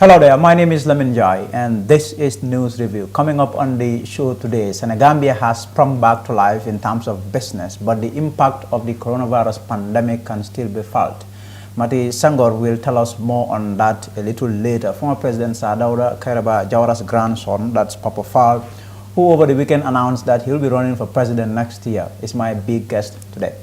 Hello there, my name is Lamin Jai and this is News Review. Coming up on the show today, Senegambia has sprung back to life in terms of business, but the impact of the coronavirus pandemic can still be felt. Mati Sangor will tell us more on that a little later. Former President Sadauda Kairaba Jawara's grandson, that's Papa Faal, who over the weekend announced that he'll be running for president next year, is my big guest today.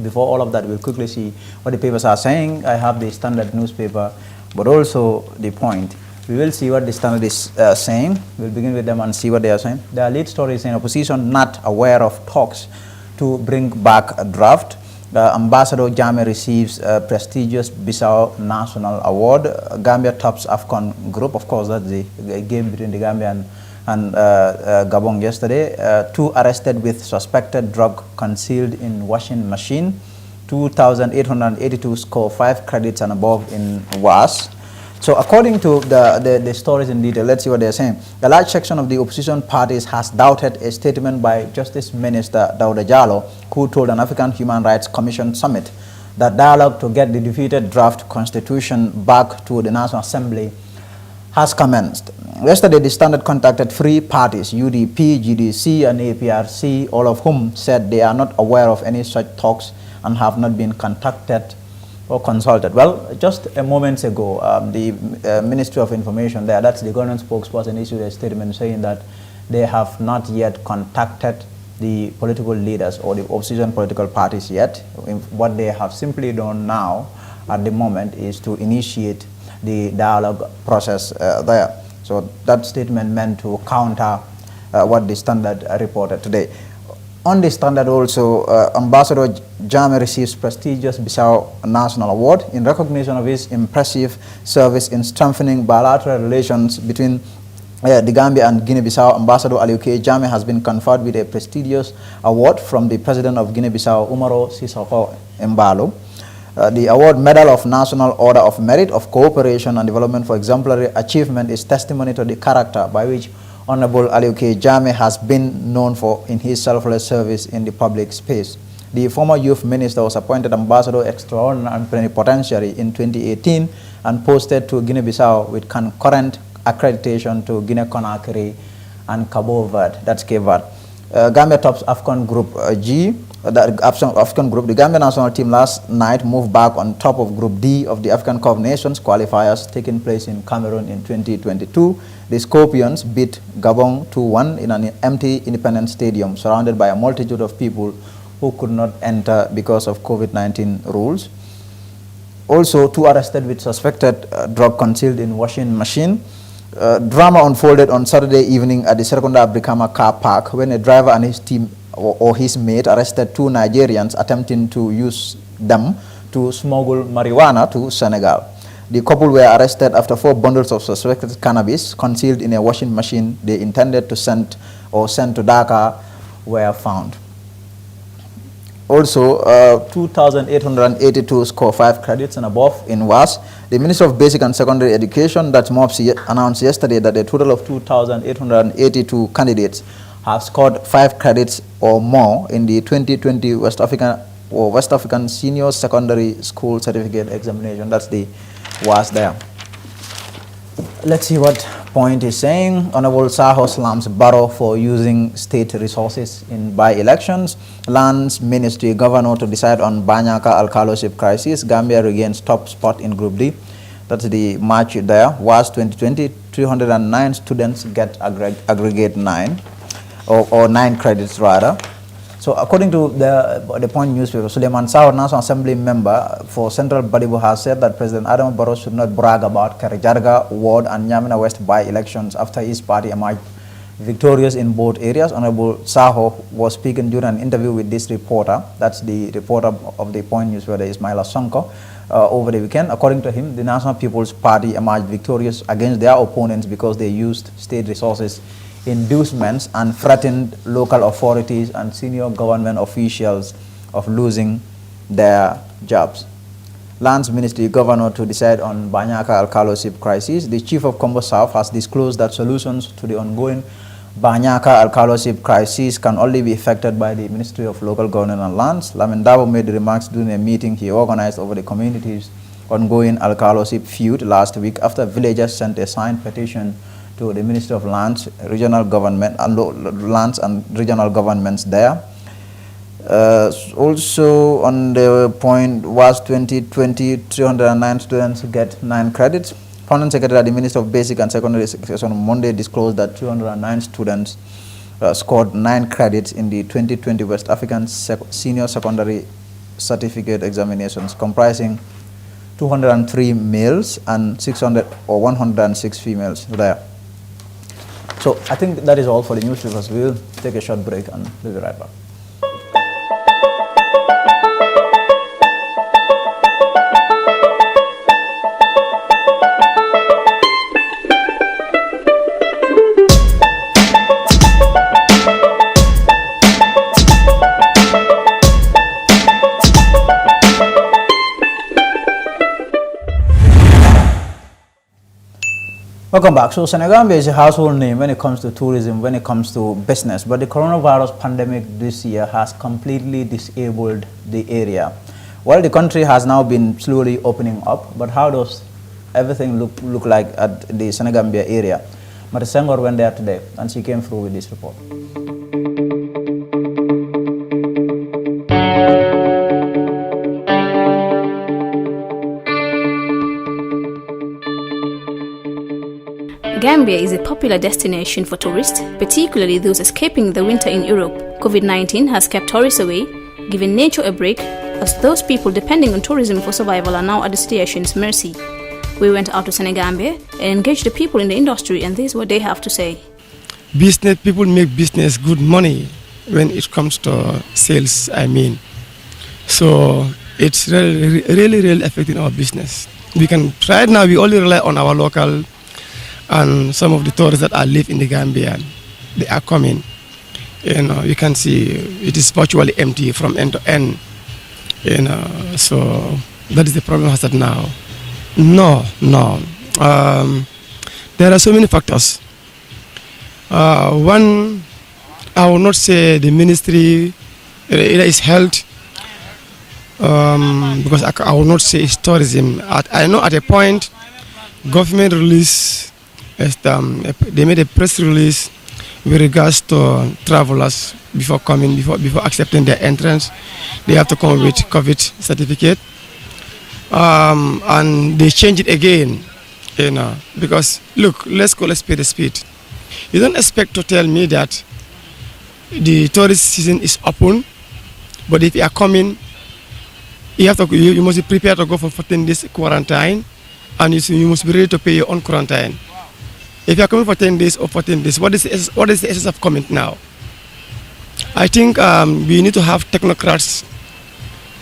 Before all of that, we'll quickly see what the papers are saying. I have the Standard newspaper, but also the point. We will see what the Standard is saying. We'll begin with them and see what they are saying. Their lead story is saying opposition not aware of talks to bring back a draft. Ambassador Jammeh receives a prestigious Bissau National Award. Gambia tops AFCON group. Of course, that's the game between the Gambia and Gabon yesterday. 2 arrested with suspected drug concealed in washing machine. 2,882 score 5 credits and above in WAS. So according to the stories in detail, let's see what they're saying. A large section of the opposition parties has doubted a statement by Justice Minister Dauda Jallow, who told an African Human Rights Commission summit that dialogue to get the defeated draft constitution back to the National Assembly has commenced. Yesterday, the Standard contacted 3 parties, UDP, GDC, and APRC, all of whom said they are not aware of any such talks and have not been contacted or consulted. Well, just a moment ago, the Ministry of Information there, that's the government spokesperson, issued a statement saying that they have not yet contacted the political leaders or the opposition political parties yet. What they have simply done now at the moment is to initiate the dialogue process there. So that statement meant to counter what the Standard reported today. On the Standard also, Ambassador Jammeh receives prestigious Bissau National Award in recognition of his impressive service in strengthening bilateral relations between the Gambia and Guinea-Bissau. Ambassador Aliuke Jammeh has been conferred with a prestigious award from the President of Guinea-Bissau, Umaro Sissoco Embalo. The award, Medal of National Order of Merit of Cooperation and Development for exemplary achievement, is testimony to the character by which Honorable Aliuke Jammeh has been known for in his selfless service in the public space. The former youth minister was appointed ambassador extraordinary and plenipotentiary in 2018 and posted to Guinea-Bissau with concurrent accreditation to Guinea-Conakry and Cabo Verde, that's Cape Verde. Gambia tops AFCON Group G. The AFCON Group, the Gambia national team last night moved back on top of Group D of the African Cup of Nations qualifiers taking place in Cameroon in 2022. The Scorpions beat Gabon 2-1 in an empty independent stadium surrounded by a multitude of people who could not enter because of COVID-19 rules. Also, 2 arrested with suspected drug concealed in washing machine. Drama unfolded on Saturday evening at the Serekunda Brikama car park when a driver and his team or his mate arrested 2 Nigerians attempting to use them to smuggle marijuana to Senegal. The couple were arrested after 4 bundles of suspected cannabis concealed in a washing machine they intended to send to Dakar were found. Also, 2,882 score 5 credits and above in WAS. The Minister of Basic and Secondary Education, that's MOPSI, announced yesterday that a total of 2,882 candidates have scored 5 credits or more in the 2020 West African Senior Secondary School Certificate Examination. That's the WAS there. Let's see what point is saying. Honorable Saho slams Barrow for using state resources in by-elections. Lands Ministry Governor to decide on Banyaka Alcaloship crisis. Gambia regains top spot in Group D. That's the March there. WAS 2020, 309 students get aggregate 9 or 9 credits rather. So according to the Point newspaper, Suleiman Saho, National Assembly member for Central Badibu, has said that President Adam Barrow should not brag about Karajarga, Ward and Nyamina West by-elections after his party emerged victorious in both areas. Honorable Saho was speaking during an interview with this reporter, that's the reporter of the Point newspaper, Ismaila Sonko, over the weekend. According to him, the National People's Party emerged victorious against their opponents because they used state resources, inducements, and threatened local authorities and senior government officials of losing their jobs. Lands Ministry Governor to decide on Banyaka Alcaloship crisis. The Chief of Combo South has disclosed that solutions to the ongoing Banyaka Alcaloship crisis can only be effected by the Ministry of Local Government and Lands. Lamin Dabo made the remarks during a meeting he organized over the communities ongoing alcalosip feud last week after villagers sent a signed petition to the Ministry of Lands, Regional Government, and Lands and Regional Governments there. Also on the point was 2020, 309 students get 9 credits. Permanent Secretary at the Ministry of Basic and Secondary Education on Monday disclosed that 309 students scored 9 credits in the 2020 West African Senior Secondary Certificate examinations, comprising 203 males and 106 females there. So I think that is all for the news reviews. We will take a short break and we'll be right back. Welcome back. So Senegambia is a household name when it comes to tourism, when it comes to business, but the coronavirus pandemic this year has completely disabled the area. Well, the country has now been slowly opening up, but how does everything look like at the Senegambia area? Mata Senghor went there today and she came through with this report. Gambia is a popular destination for tourists, particularly those escaping the winter in Europe. COVID-19 has kept tourists away, giving nature a break, as those people depending on tourism for survival are now at the station's mercy. We went out to Senegambia and engaged the people in the industry, and this is what they have to say. Business people make business good money when it comes to sales, I mean. So it's really affecting our business. We can right now, we only rely on our local and some of the tourists that are live in the Gambia. They are coming. You can see it is virtually empty from end to end. So that is the problem has that now. No. There are so many factors. One, I will not say the ministry, either is health, because I will not say it's tourism. I know at a point, government release, they made a press release with regards to travelers before accepting their entrance. They have to come with COVID certificate, and they change it again, because look, let's call a spade a spade. You don't expect to tell me that the tourist season is open, but if you are coming, you must be prepared to go for 14 days quarantine, and you must be ready to pay your own quarantine. If you are coming for 10 days or 14 days, what is the essence of coming now? I think we need to have technocrats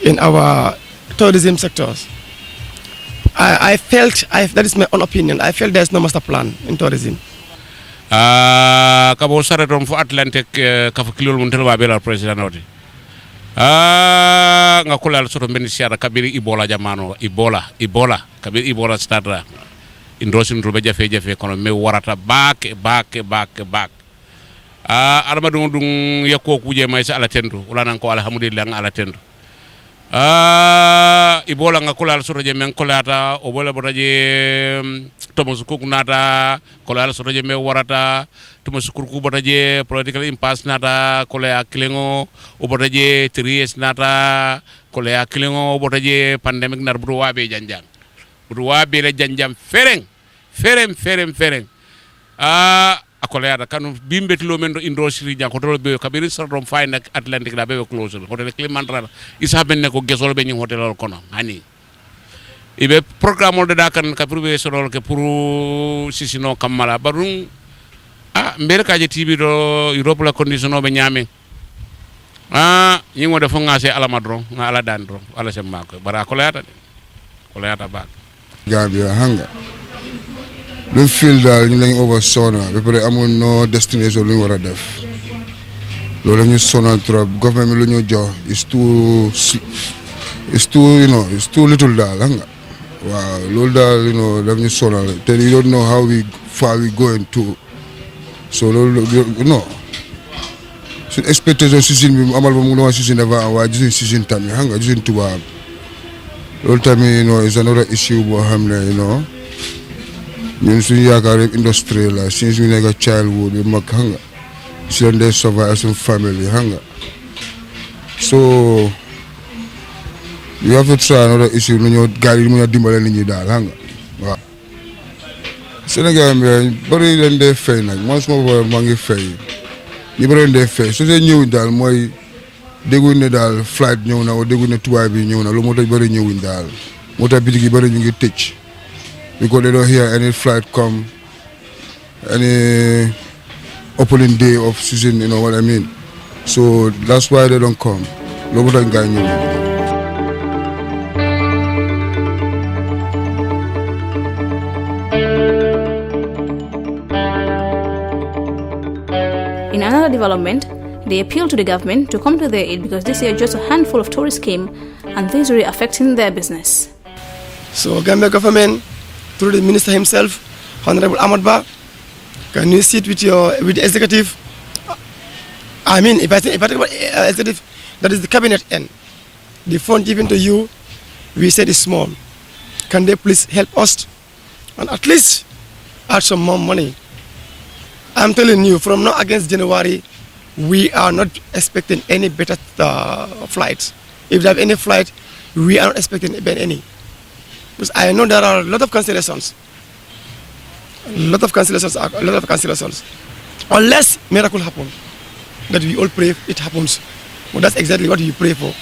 in our tourism sectors. I felt, that is my own opinion, I felt there's no master plan in tourism. Kabo saretom fu Atlantic kafu kilol mun telwa bela president odi nga kulal soto benisiara kabiri Ebola jamano Ebola kabiri Ebola stadra indosin rube jafe kono me warata back arma dung yakko kuje may sa ala tendu wala nan ko alhamdulillah nga ala tendu Ebola nga kulal soto je men kolata o bola botaje Thomas Cook nata kolala soto je me warata Thomas Cook botaje political impasse nata kolaya kilengo o botaje tries nata kolaya kilengo botaje pandemic nar buwa be janjang buwa be le janjam fereng akolaya da kanu bimbetlo men do industry janko to be kabiri sordom fine Atlantic da be close hotel Clementara isa ben ne ko gesol be ni hotel kono hani ibe programme de dakan ka pour be sonol ke pour sisino kamala barun mbere ka je tibi do Europe la condition be nyame yingo de fo ngase ala madron nga ala dandro ala semma ko bara ko layata ba Gambia hanga lu feel dal ñu lañ over sona be pare amul no destination lu wara def lolu ñu sonal trop government lu ñu jox is too little dal hanga. Wow, Lolda, let me sonal. Then you don't know how far we going to. So no. So expectation season, amal mo season never. Wa season time hanga season tuba. loolu tamit is another issue boo xam ne ñun suñu yaakaar yëpp industrie la since ñu nekk childhood bi mag xam nga si leen dee survive suñu family xam nga so you have to try another issue nu ñoo gars yi mën a dimbale nit ñi daal xam nga waaw. Sénégal bi bëri leen dee fay nag man suma bopp maa ngi fay ñu bëri leen dee fay su dee ñëwuñ daal mooy dégguñ ne daal flight ñëw na wala dégguñ ne tubaab bi ñëw na loolu moo tax bëri ñëwuñ daal moo tax bitig yi bëri ñu ngi tëj because they don't hear any flight come any opening day of season, you know what I mean? So that's why they don't come. Loolu moo tax gars yi ñëwuñ. In another development, they appeal to the government to come to their aid because this year just a handful of tourists came and this is really affecting their business. So Gambia government, through the minister himself, Honorable Ahmad Ba, can you sit with the executive? I mean, if I think executive, that is the cabinet end. The fund given to you, we said is small. Can they please help us and at least add some more money? I'm telling you, from now against January, we are not expecting any better flights. If they have any flight, we are not expecting any. Because I know there are a lot of cancellations. Unless miracle happen, that we all pray it happens. But that's exactly what you pray for.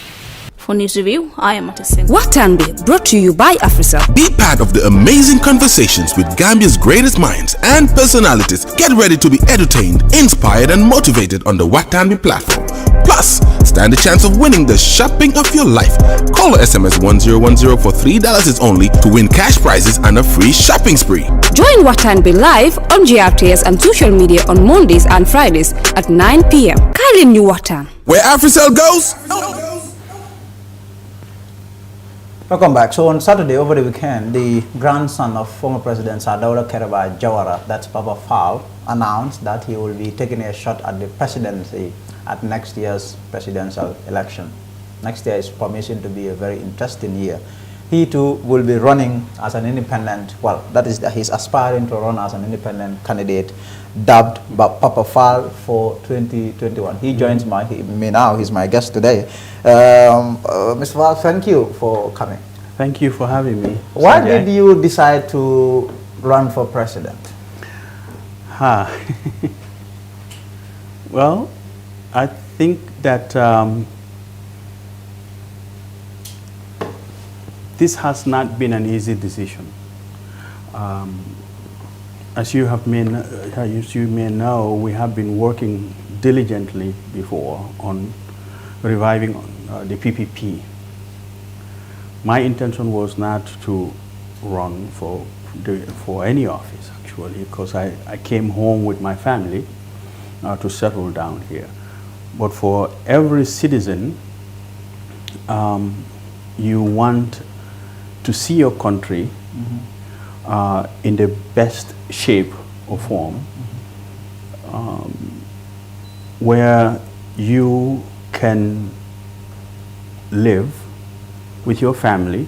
For News Review, I am Matasing. Watanbe, brought to you by Afrisa. Be part of the amazing conversations with Gambia's greatest minds and personalities. Get ready to be entertained, inspired, and motivated on the Watanbe platform. Plus, stand a chance of winning the shopping of your life. Call or SMS 1010 for $3 is only to win cash prizes and a free shopping spree. Join Watanbe live on GRTS and social media on Mondays and Fridays at 9 p.m. Kailin New Watan. Where AfriCell goes. Welcome back. So on Saturday over the weekend, the grandson of former President Sadaura Kereba Jawara, that's Papa Faal, announced that he will be taking a shot at the presidency at next year's presidential election. Next year is promising to be a very interesting year. He too will be running as an independent, well, that is, he's aspiring to run as an independent candidate dubbed Papa Faal for 2021. He joins me now, he's my guest today. Mr. Faal, thank you for coming. Thank you for having me. Why did you decide to run for president? Well, I think that this has not been an easy decision. As you may know, we have been working diligently before on reviving the PPP. My intention was not to run for any office, actually, because I came home with my family to settle down here. But for every citizen, you want to see your country in the best shape or form, where you can live with your family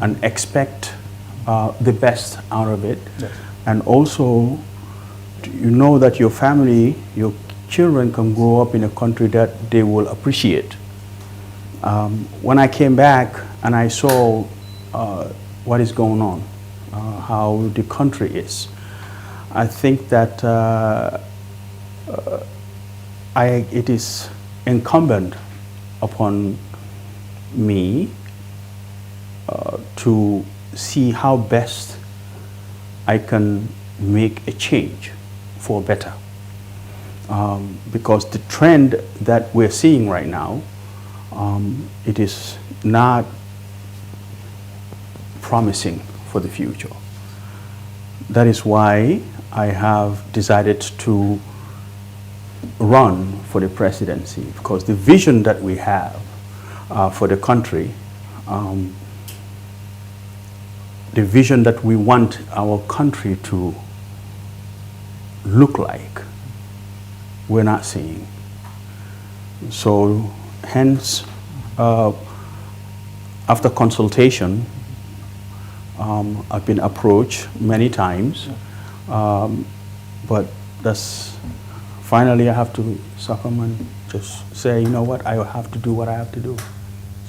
and expect the best out of it. Yes. And also, you know that your family, your children can grow up in a country that they will appreciate. When I came back and I saw what is going on, how the country is, I think that it is incumbent upon me to see how best I can make a change for better. Because the trend that we're seeing right now, it is not promising for the future. That is why I have decided to run for the presidency, because the vision that we have for the country, the vision that we want our country to look like, we're not seeing. So hence, after consultation, I've been approached many times, but finally I have to succumb and just say, you know what, I have to do what I have to do.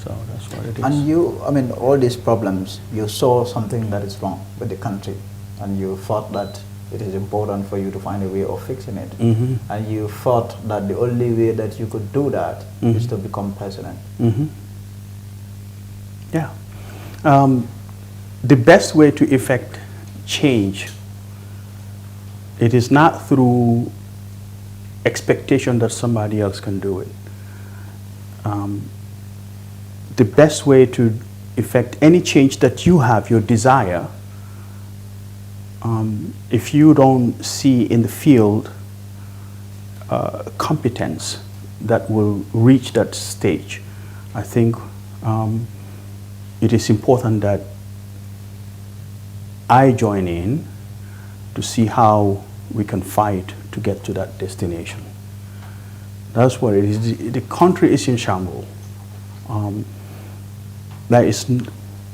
So that's what it is. And you, I mean, all these problems, you saw something that is wrong with the country, and you thought that it is important for you to find a way of fixing it. And you thought that the only way that you could do that is to become president. Yeah. The best way to effect change, it is not through expectation that somebody else can do it. The best way to effect any change that you have, your desire, if you don't see in the field competence that will reach that stage, I think it is important that I join in to see how we can fight to get to that destination. That's what it is. The country is in shambles.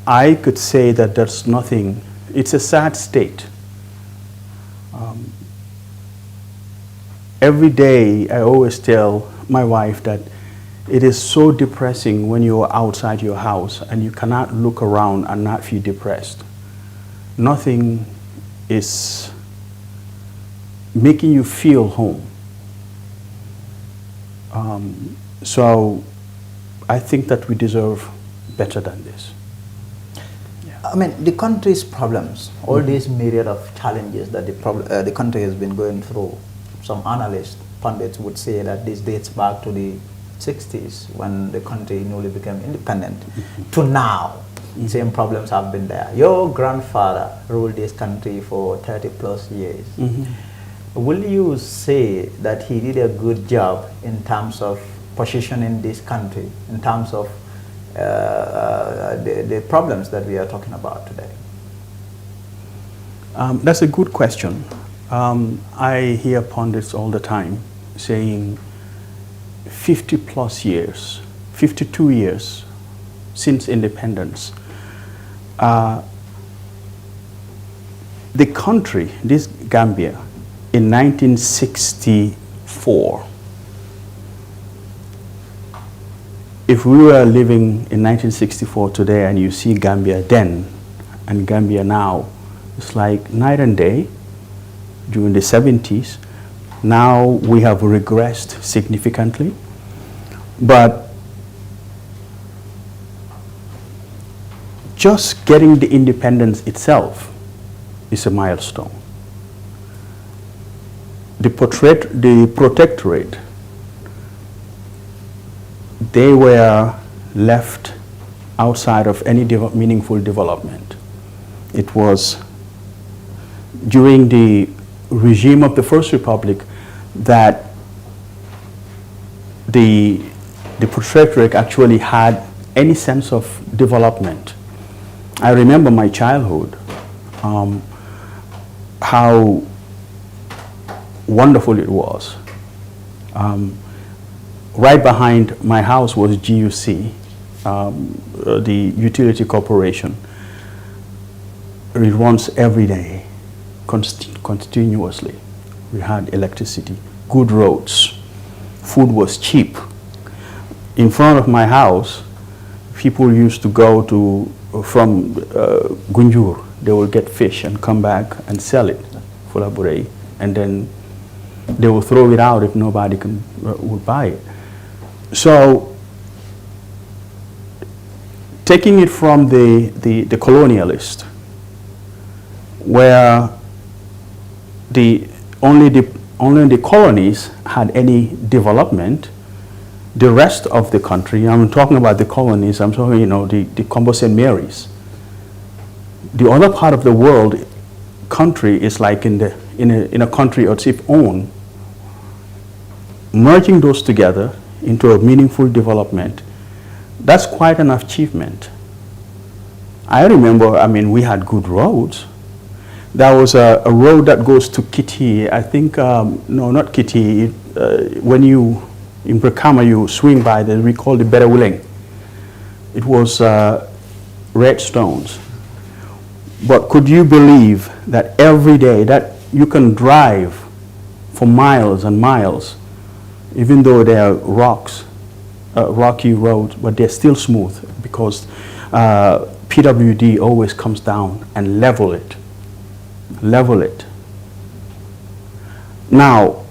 I could say that there's nothing, it's a sad state. Every day I always tell my wife that it is so depressing when you're outside your house and you cannot look around and not feel depressed. Nothing is making you feel home. So I think that we deserve better than this. I mean, the country's problems, all these myriad of challenges that the country has been going through, some analysts, pundits would say that this dates back to the 60s when the country newly became independent to now. Same problems have been there. Your grandfather ruled this country for 30 plus years. Will you say that he did a good job in terms of positioning this country, in terms of the problems that we are talking about today? That's a good question. I hear pundits all the time saying 50 plus years, 52 years since independence. The country, this Gambia, in 1964, if we were living in 1964 today and you see Gambia then and Gambia now, it's like night and day. During the 70s, now we have regressed significantly, but just getting the independence itself is a milestone. The protectorate, they were left outside of any meaningful development. It was during the regime of the First Republic that the protectorate actually had any sense of development. I remember my childhood, how wonderful it was. Right behind my house was GUC, the utility corporation. It runs every day, continuously. We had electricity, good roads, food was cheap. In front of my house, people used to go from Gunjur, they will get fish and come back and sell it for Labure, and then they will throw it out if nobody would buy it. So, taking it from the colonialist, where only the colonies had any development, the rest of the country, I'm talking about the colonies, I'm talking, the Combo St. Mary's. The other part of the world, country is like in a country of its own. Merging those together into a meaningful development, that's quite an achievement. I remember, we had good roads. There was a road that goes to Kitty, I think, no, not Kitty, when in Brikama you swing by, we call it Berewuleng. It was red stones. But could you believe that every day that you can drive for miles and miles, even though there are rocks, rocky roads, but they're still smooth because PWD always comes down and level it. Now,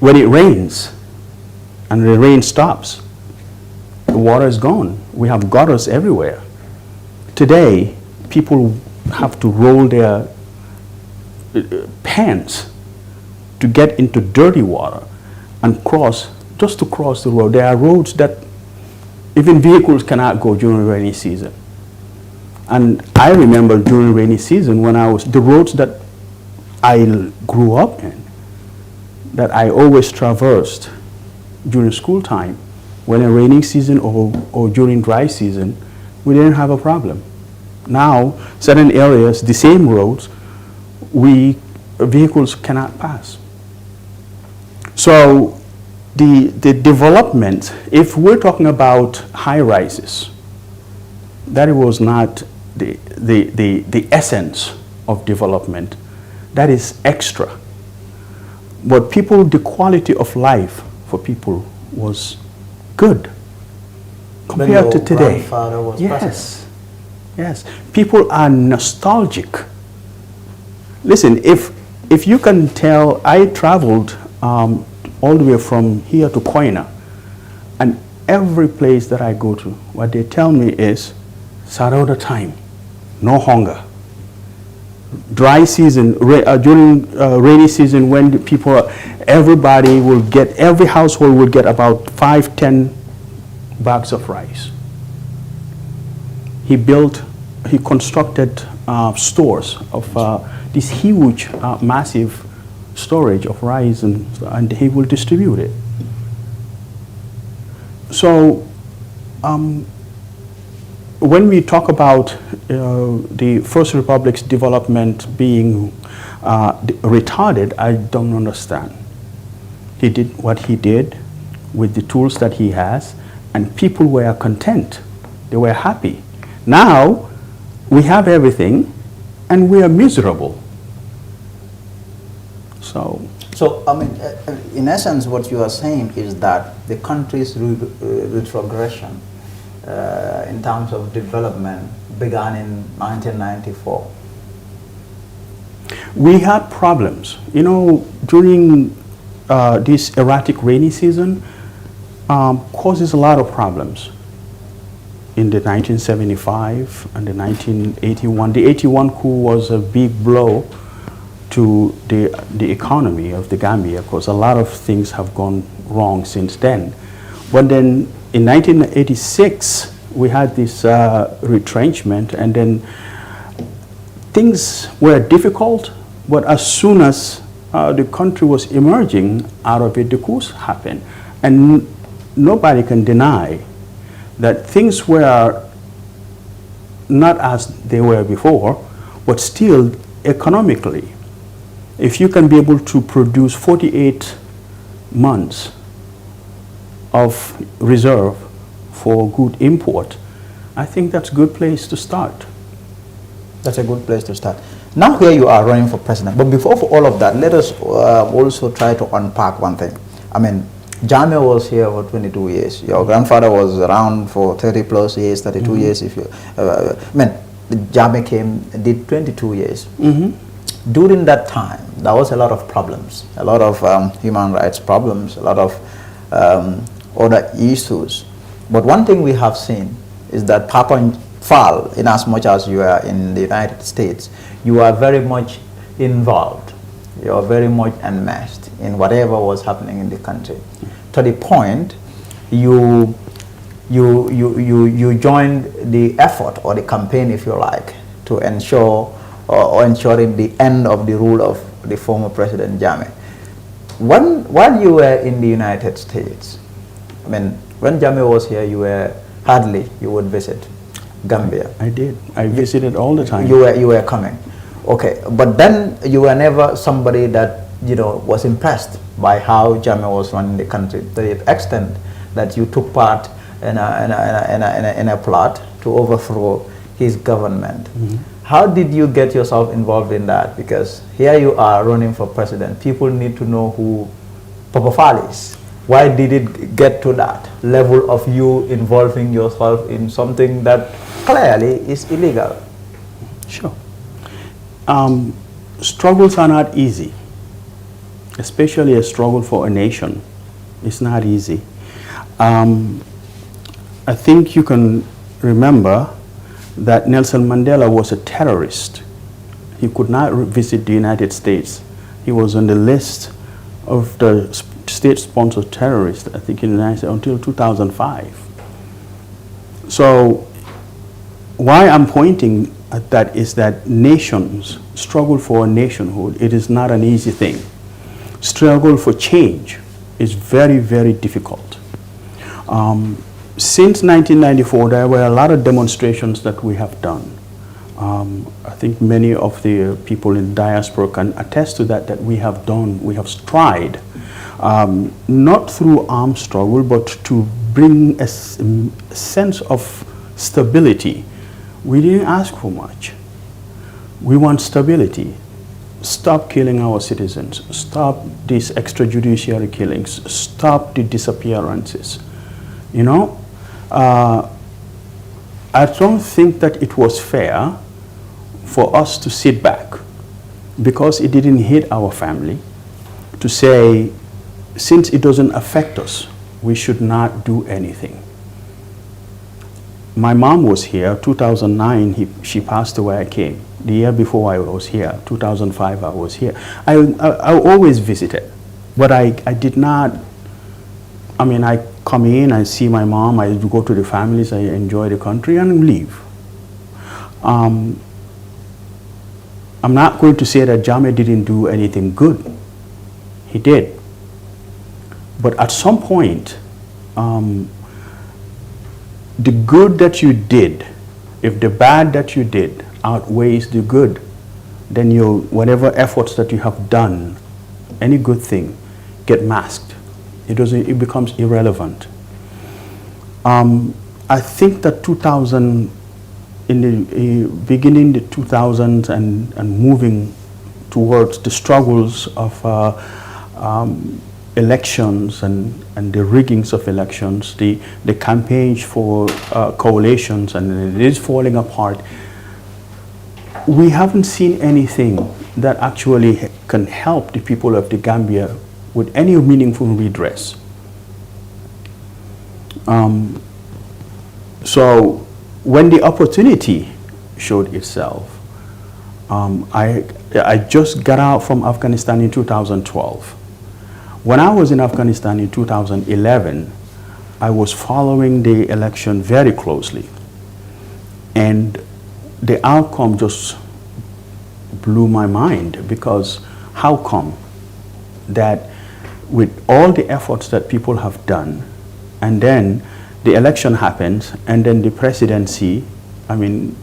when it rains and the rain stops, the water is gone. We have gutters everywhere. Today, people have to roll their pants to get into dirty water and cross, just to cross the road. There are roads that even vehicles cannot go during rainy season. And I remember during rainy season when the roads that I grew up in, that I always traversed during school time, when a rainy season or during dry season, we didn't have a problem. Now, certain areas, the same roads, vehicles cannot pass. So the development, if we're talking about high rises, that was not the essence of development. That is extra. But the quality of life for people was good compared to today. Grandfather was president. Yes, people are nostalgic. Listen, if you can tell, I traveled all the way from here to Koina, and every place that I go to, what they tell me is, Sarada time, no hunger. Dry season, during rainy season, when everybody will get, every household will get about 5-10 bags of rice. He constructed stores of this huge, massive storage of rice, and he will distribute it. So, when we talk about the First Republic's development being retarded, I don't understand. He did what he did with the tools that he has, and people were content. They were happy. Now, we have everything, and we are miserable. So I mean, in essence, what you are saying is that the country's retrogression in terms of development began in 1994. We had problems. You know, during this erratic rainy season, causes a lot of problems. In the 1975 and the 1981, the 81 coup was a big blow to the economy of the Gambia, because a lot of things have gone wrong since then. But then in 1986, we had this retrenchment, and then things were difficult, but as soon as the country was emerging out of it, the coups happened. And nobody can deny that things were not as they were before, but still economically, if you can be able to produce 48 months of reserve for good import, I think that's a good place to start. That's a good place to start. Now here you are running for president, but before for all of that, let us also try to unpack one thing. I mean, Jammeh was here for 22 years. Your grandfather was around for 30 plus years, 32 years. If you, Jammeh came, did 22 years. During that time, there was a lot of problems, a lot of human rights problems, a lot of other issues. But one thing we have seen is that Papa Faal, in as much as you are in the United States, you are very much involved. You are very much enmeshed in whatever was happening in the country. To the point, you joined the effort or the campaign, if you like, to ensure or ensuring the end of the rule of the former President Jammeh. While you were in the United States, I mean, when Jammeh was here, you would visit Gambia. I did. I visited all the time. You were coming. Okay, but then you were never somebody that, you know, was impressed by how Jammeh was running the country, to the extent that you took part in a plot to overthrow his government. How did you get yourself involved in that? Because here you are running for president. People need to know who Papa Faal is. Why did it get to that level of you involving yourself in something that clearly is illegal? Sure. Struggles are not easy, especially a struggle for a nation. It's not easy. I think you can remember that Nelson Mandela was a terrorist. He could not visit the United States. He was on the list of the state-sponsored terrorists, I think, in the United States until 2005. So why I'm pointing at that is that nations struggle for nationhood. It is not an easy thing. Struggle for change is very, very difficult. Since 1994, there were a lot of demonstrations that we have done. I think many of the people in diaspora can attest to that, that we have tried, not through armed struggle, but to bring a sense of stability. We didn't ask for much. We want stability. Stop killing our citizens. Stop these extrajudicial killings. Stop the disappearances. You know, I don't think that it was fair for us to sit back because it didn't hit our family to say, since it doesn't affect us, we should not do anything. My mom was here, 2009, she passed away, I came. The year before I was here, 2005, I was here. I always visited, but I did not, I mean, I come in, I see my mom, I go to the families, I enjoy the country and leave. I'm not going to say that Jammeh didn't do anything good. He did. But at some point, the good that you did, if the bad that you did outweighs the good, then whatever efforts that you have done, any good thing, get masked. It becomes irrelevant. I think that in the beginning the 2000s and moving towards the struggles of elections and the riggings of elections, the campaigns for coalitions, and it is falling apart. We haven't seen anything that actually can help the people of the Gambia with any meaningful redress. So when the opportunity showed itself, I just got out from Afghanistan in 2012. When I was in Afghanistan in 2011, I was following the election very closely. And the outcome just blew my mind, because how come that with all the efforts that people have done, and then the election happens, and then the presidency, I mean,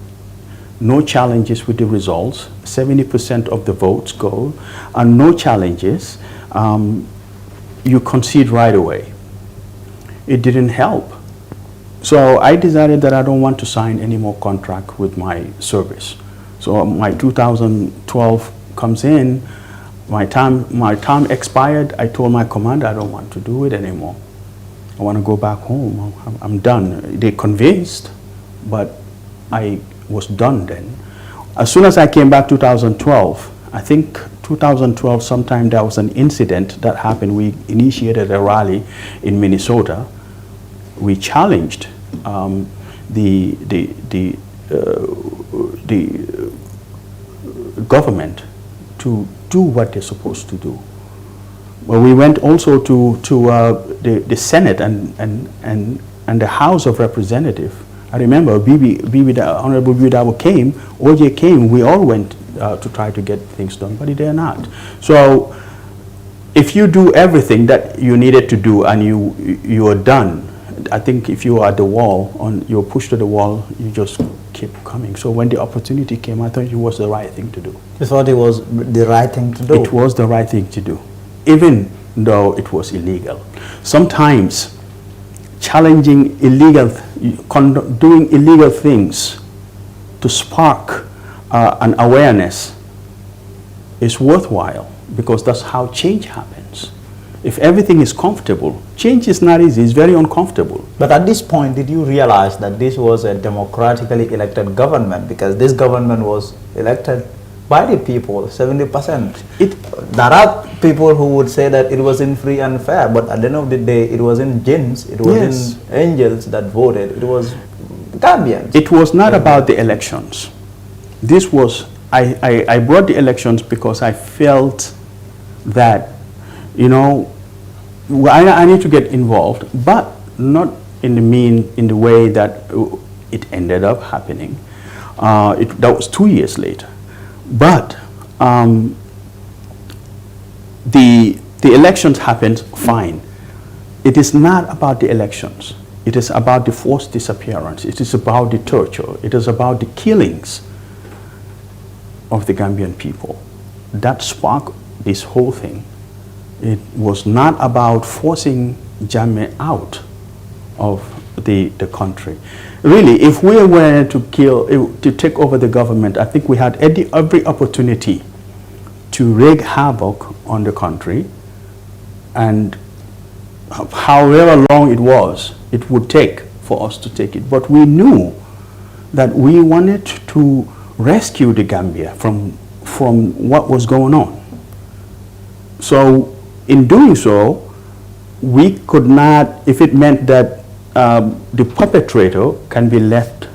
no challenges with the results, 70% of the votes go, and no challenges, you concede right away. It didn't help. So I decided that I don't want to sign any more contract with my service. So my 2012 comes in, my time expired. I told my commander I don't want to do it anymore. I want to go back home. I'm done. They convinced, but I was done then. As soon as I came back 2012, I think 2012 sometime there was an incident that happened. We initiated a rally in Minnesota. We challenged the government to do what they're supposed to do. Well, we went also to the Senate and the House of Representatives. I remember Honorable Bibi Dabo came, OJ came, we all went to try to get things done, but they're not. So if you do everything that you needed to do and you are done, I think if you are at the wall, you're pushed to the wall, you just keep coming. So when the opportunity came, I thought it was the right thing to do. You thought it was the right thing to do? It was the right thing to do, even though it was illegal. Sometimes challenging illegal, doing illegal things to spark an awareness is worthwhile, because that's how change happens. If everything is comfortable, change is not easy, it's very uncomfortable. But at this point, did you realize that this was a democratically elected government? Because this government was elected by the people, 70%. There are people who would say that it wasn't free and fair, but at the end of the day, it wasn't jinns, it wasn't angels that voted, it was Gambians. It was not about the elections. This was, I brought the elections because I felt that, you know, I need to get involved, but not in the way that it ended up happening. That was 2 years later. But the elections happened fine. It is not about the elections. It is about the forced disappearance. It is about the torture. It is about the killings of the Gambian people. That sparked this whole thing. It was not about forcing Jammeh out of the country. Really, if we were to take over the government, I think we had every opportunity to wreak havoc on the country, and however long it would take for us to take it. But we knew that we wanted to rescue the Gambia from what was going on. So in doing so, we could not, if it meant that the perpetrator can be let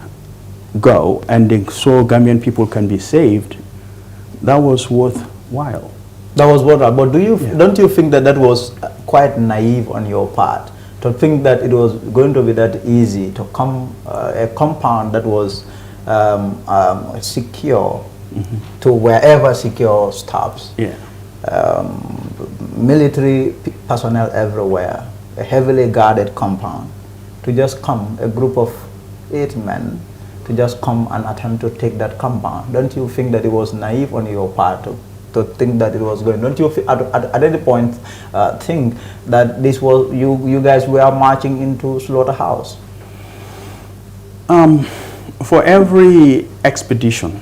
go and so Gambian people can be saved, that was worthwhile. That was worthwhile. But don't you think that was quite naive on your part, to think that it was going to be that easy to come a compound that was secure to wherever secure stops? Yeah. Military personnel everywhere, a heavily guarded compound, to just come, a group of 8 men, to just come and attempt to take that compound. Don't you think that it was naive on your part to think that it was going? Don't you at any point think that this was, you guys were marching into slaughterhouse? For every expedition,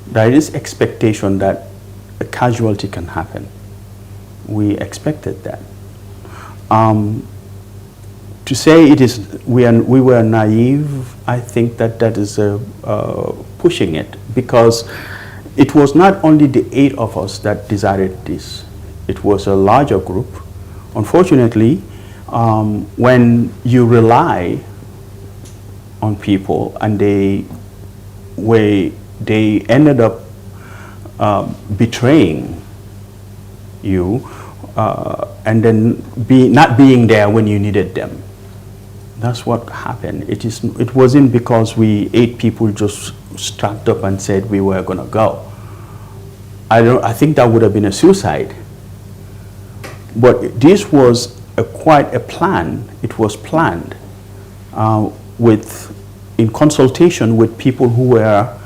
there is expectation that a casualty can happen. We expected that. To say we were naive, I think that is pushing it, because it was not only the 8 of us that decided this. It was a larger group. Unfortunately, when you rely on people and they ended up betraying you, and then not being there when you needed them. That's what happened. It wasn't because we 8 people just strapped up and said we were going to go. I think that would have been a suicide. But this was quite a plan. It was planned in consultation with people who were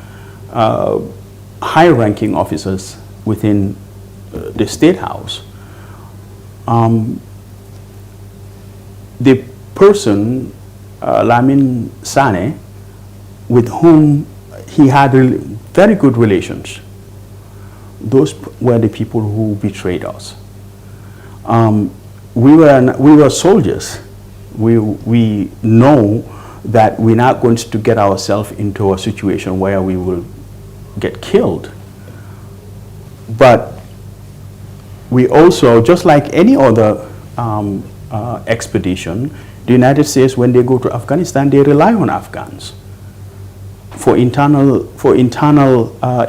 high-ranking officers within the State House. The person, Lamin Sane, with whom he had very good relations, those were the people who betrayed us. We were soldiers. We know that we're not going to get ourselves into a situation where we will get killed. But we also, just like any other expedition, the United States, when they go to Afghanistan, they rely on Afghans for internal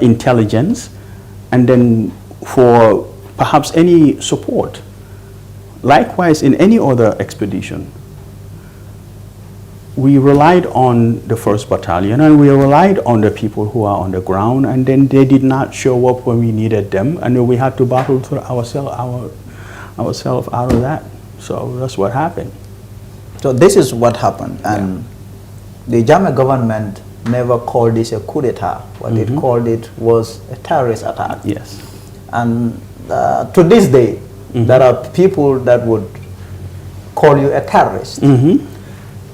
intelligence, and then for perhaps any support. Likewise, in any other expedition, we relied on the 1st Battalion, and we relied on the people who are on the ground, and then they did not show up when we needed them, and then we had to battle through ourselves out of that. So that's what happened. So this is what happened, and the Jammeh government never called this a coup d'etat. What it called it was a terrorist attack. Yes. And to this day, there are people that would call you a terrorist.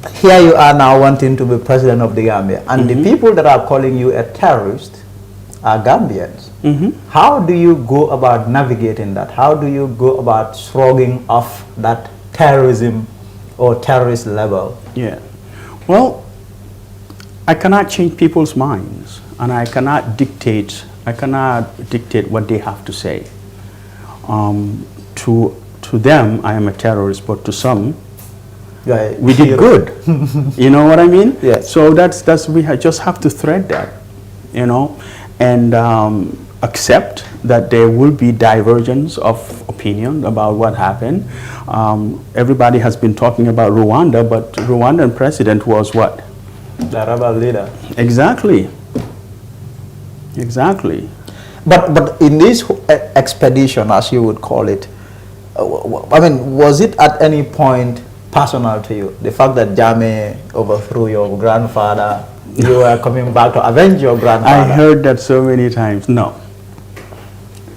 here you are now wanting to be president of the Gambia, and the people that are calling you a terrorist are Gambians. How do you go about navigating that? How do you go about shrugging off that terrorism or terrorist level? Yeah. Well, I cannot change people's minds, and I cannot dictate what they have to say. To them, I am a terrorist, but to some, we did good. You know what I mean? Yes. So we just have to thread that, you know, and accept that there will be divergence of opinion about what happened. Everybody has been talking about Rwanda, but Rwandan president was what? The rebel leader. Exactly. Exactly. But in this expedition, as you would call it, I mean, was it at any point personal to you? The fact that Jammeh overthrew your grandfather, you were coming back to avenge your grandfather. I heard that so many times. No.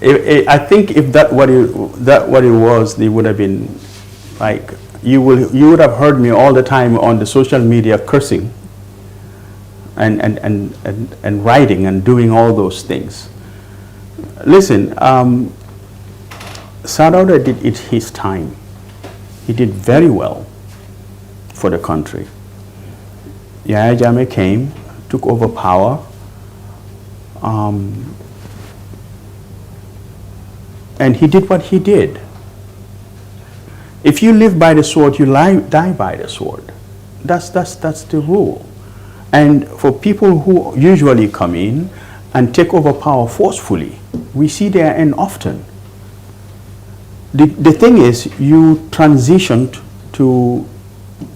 I think if that what it was, it would have been like you would have heard me all the time on the social media cursing and writing and doing all those things. Listen, Sadauda did it his time. He did very well for the country. Yahya Jammeh came, took over power, and he did what he did. If you live by the sword, you die by the sword. That's the rule. And for people who usually come in and take over power forcefully, we see their end often. The thing is, you transitioned to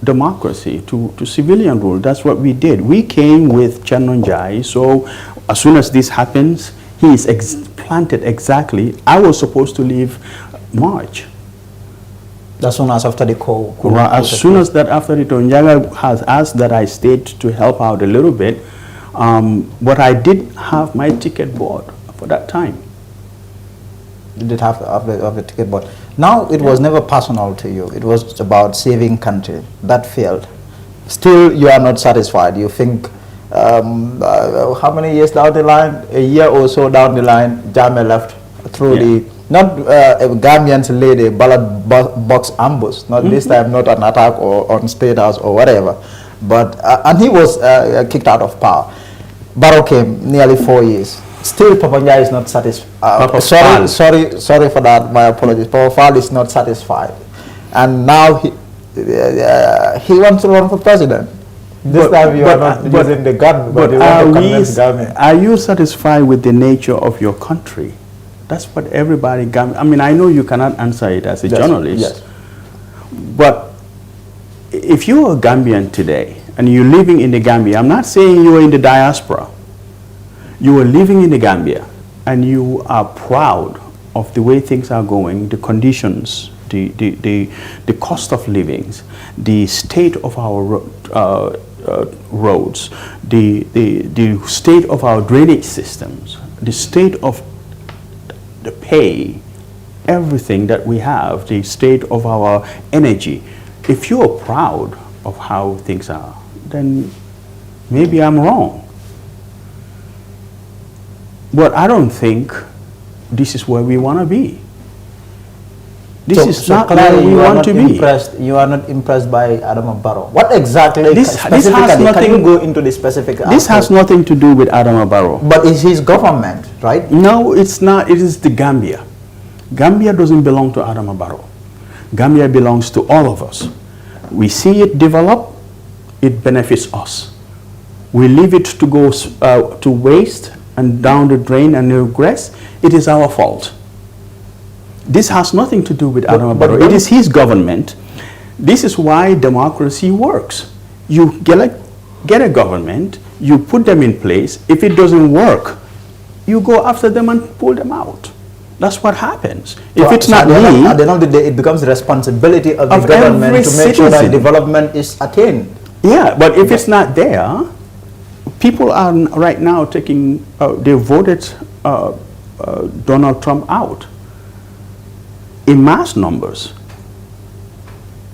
democracy, to civilian rule. That's what we did. We came with Chanonjai, so as soon as this happens, he is planted exactly. I was supposed to leave March. As soon as after the call. As soon as that after the Tonjaga has asked that I stayed to help out a little bit, but I did have my ticket bought for that time. You did have the ticket bought. Now it was never personal to you. It was about saving country. That failed. Still, you are not satisfied. You think, how many years down the line? A year or so down the line, Jammeh left through the, not Gambians laid a ballot box ambush. Not this time, not an attack or on State House or whatever. But, and he was kicked out of power. Barrow came nearly 4 years. Still, Papa Njai is not satisfied. Sorry for that. My apologies. Papa Faal is not satisfied, and now he wants to run for president. This time you are not using the gun, but you want to convince government. Are you satisfied with the nature of your country? That's what everybody. I mean, I know you cannot answer it as a journalist. Yes. But if you're a Gambian today and you're living in the Gambia, I'm not saying you're in the diaspora. You are living in the Gambia and you are proud of the way things are going, the conditions, the cost of living, the state of our roads, the state of our drainage systems, the state of the pay, everything that we have, the state of our energy. If you're proud of how things are, then maybe I'm wrong. But I don't think this is where we want to be. This is not where we want to be. You are not impressed by Adama Barrow. What exactly? This has nothing. Can you go into the specific? This has nothing to do with Adama Barrow. But it's his government, right? No, it's not. It is the Gambia. Gambia doesn't belong to Adama Barrow. Gambia belongs to all of us. We see it develop. It benefits us. We leave it to go to waste and down the drain and regress. It is our fault. This has nothing to do with Adama Barrow. It is his government. This is why democracy works. You get a government, you put them in place. If it doesn't work, you go after them and pull them out. That's what happens. If it's not me, at the end of the day, it becomes the responsibility of the government to make sure that development is attained. Yeah, but if it's not there, people are right now taking, they voted Donald Trump out in mass numbers.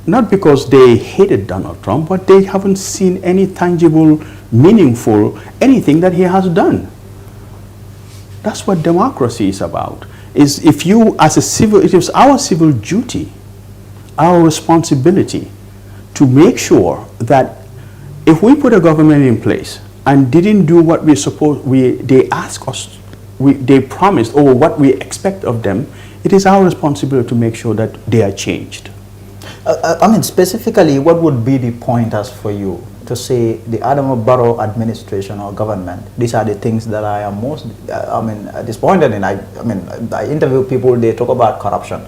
not because they hated Donald Trump, but they haven't seen any tangible, meaningful, anything that he has done. That's what democracy is about. Is if you, as a civil, it is our civil duty, our responsibility to make sure that if we put a government in place and didn't do what they ask us, they promised, or what we expect of them, it is our responsibility to make sure that they are changed. I mean, specifically, what would be the pointers for you to say the Adama Barrow administration or government? These are the things that I am most, disappointed in. I interview people, they talk about corruption.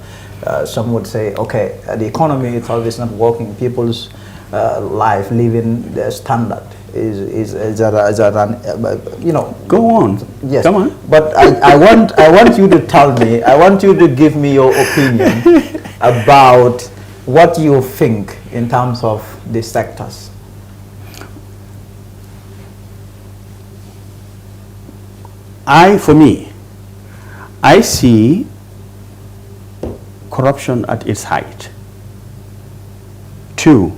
Some would say, okay, the economy itself is not working. People's life, living their standard is you know. Go on. Yes. Come on. But I want you to tell me. I want you to give me your opinion about what you think in terms of the sectors. For me, I see corruption at its height. 2,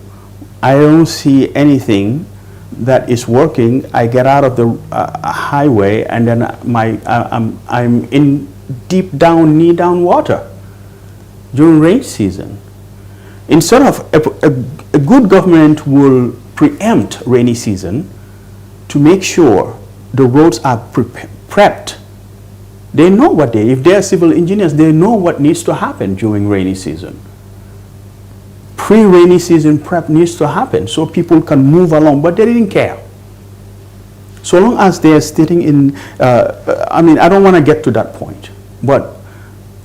I don't see anything that is working. I get out of the highway and then I'm in deep down, knee down water during rain season. Instead of a good government will preempt rainy season to make sure the roads are prepped. They know if they are civil engineers, they know what needs to happen during rainy season. Pre-rainy season prep needs to happen so people can move along, but they didn't care. So long as they are sitting in, I don't want to get to that point, but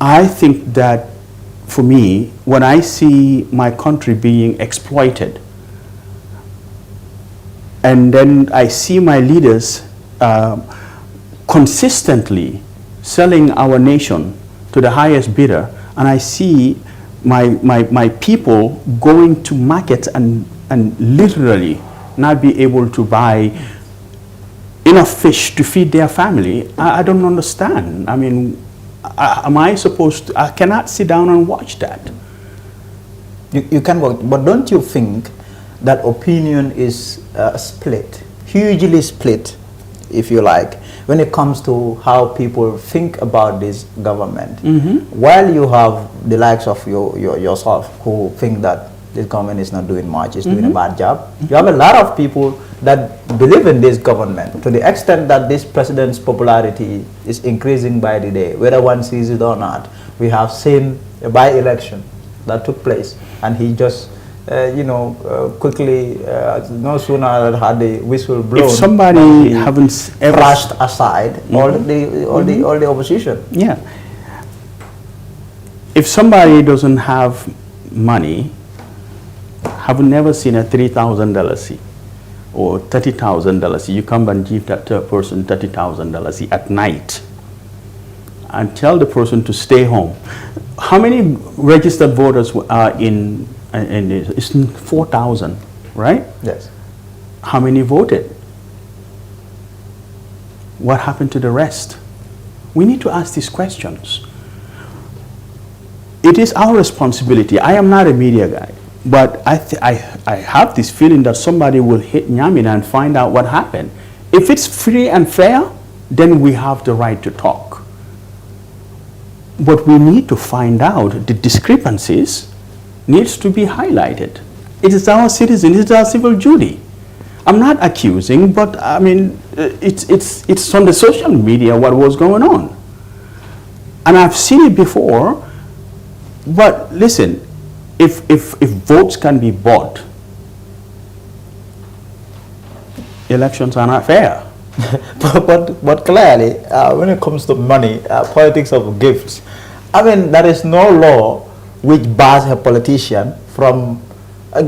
I think that for me, when I see my country being exploited, and then I see my leaders consistently selling our nation to the highest bidder, and I see my people going to markets and literally not be able to buy enough fish to feed their family, I don't understand. I mean, am I supposed to, I cannot sit down and watch that. You can work, but don't you think that opinion is split, hugely split, if you like, when it comes to how people think about this government? While you have the likes of yourself who think that this government is not doing much, is doing a bad job, you have a lot of people that believe in this government to the extent that this president's popularity is increasing by the day, whether one sees it or not. We have seen a by-election that took place, and he just quickly, no sooner had the whistle blown, if somebody haven't ever brushed aside all the opposition. Yeah. If somebody doesn't have money, have never seen a $3,000 seat or $30,000, you come and give that person $30,000 at night and tell the person to stay home. How many registered voters are in it's 4,000, right? Yes. How many voted? What happened to the rest? We need to ask these questions. It is our responsibility. I am not a media guy, but I have this feeling that somebody will hit Nyamina and find out what happened. If it's free and fair, then we have the right to talk. But we need to find out the discrepancies needs to be highlighted. It is our citizen, it is our civil duty. I'm not accusing, but I mean, it's on the social media what was going on. And I've seen it before, but listen, if votes can be bought, elections are not fair. but clearly, when it comes to money, politics of gifts, I mean, there is no law which bars a politician from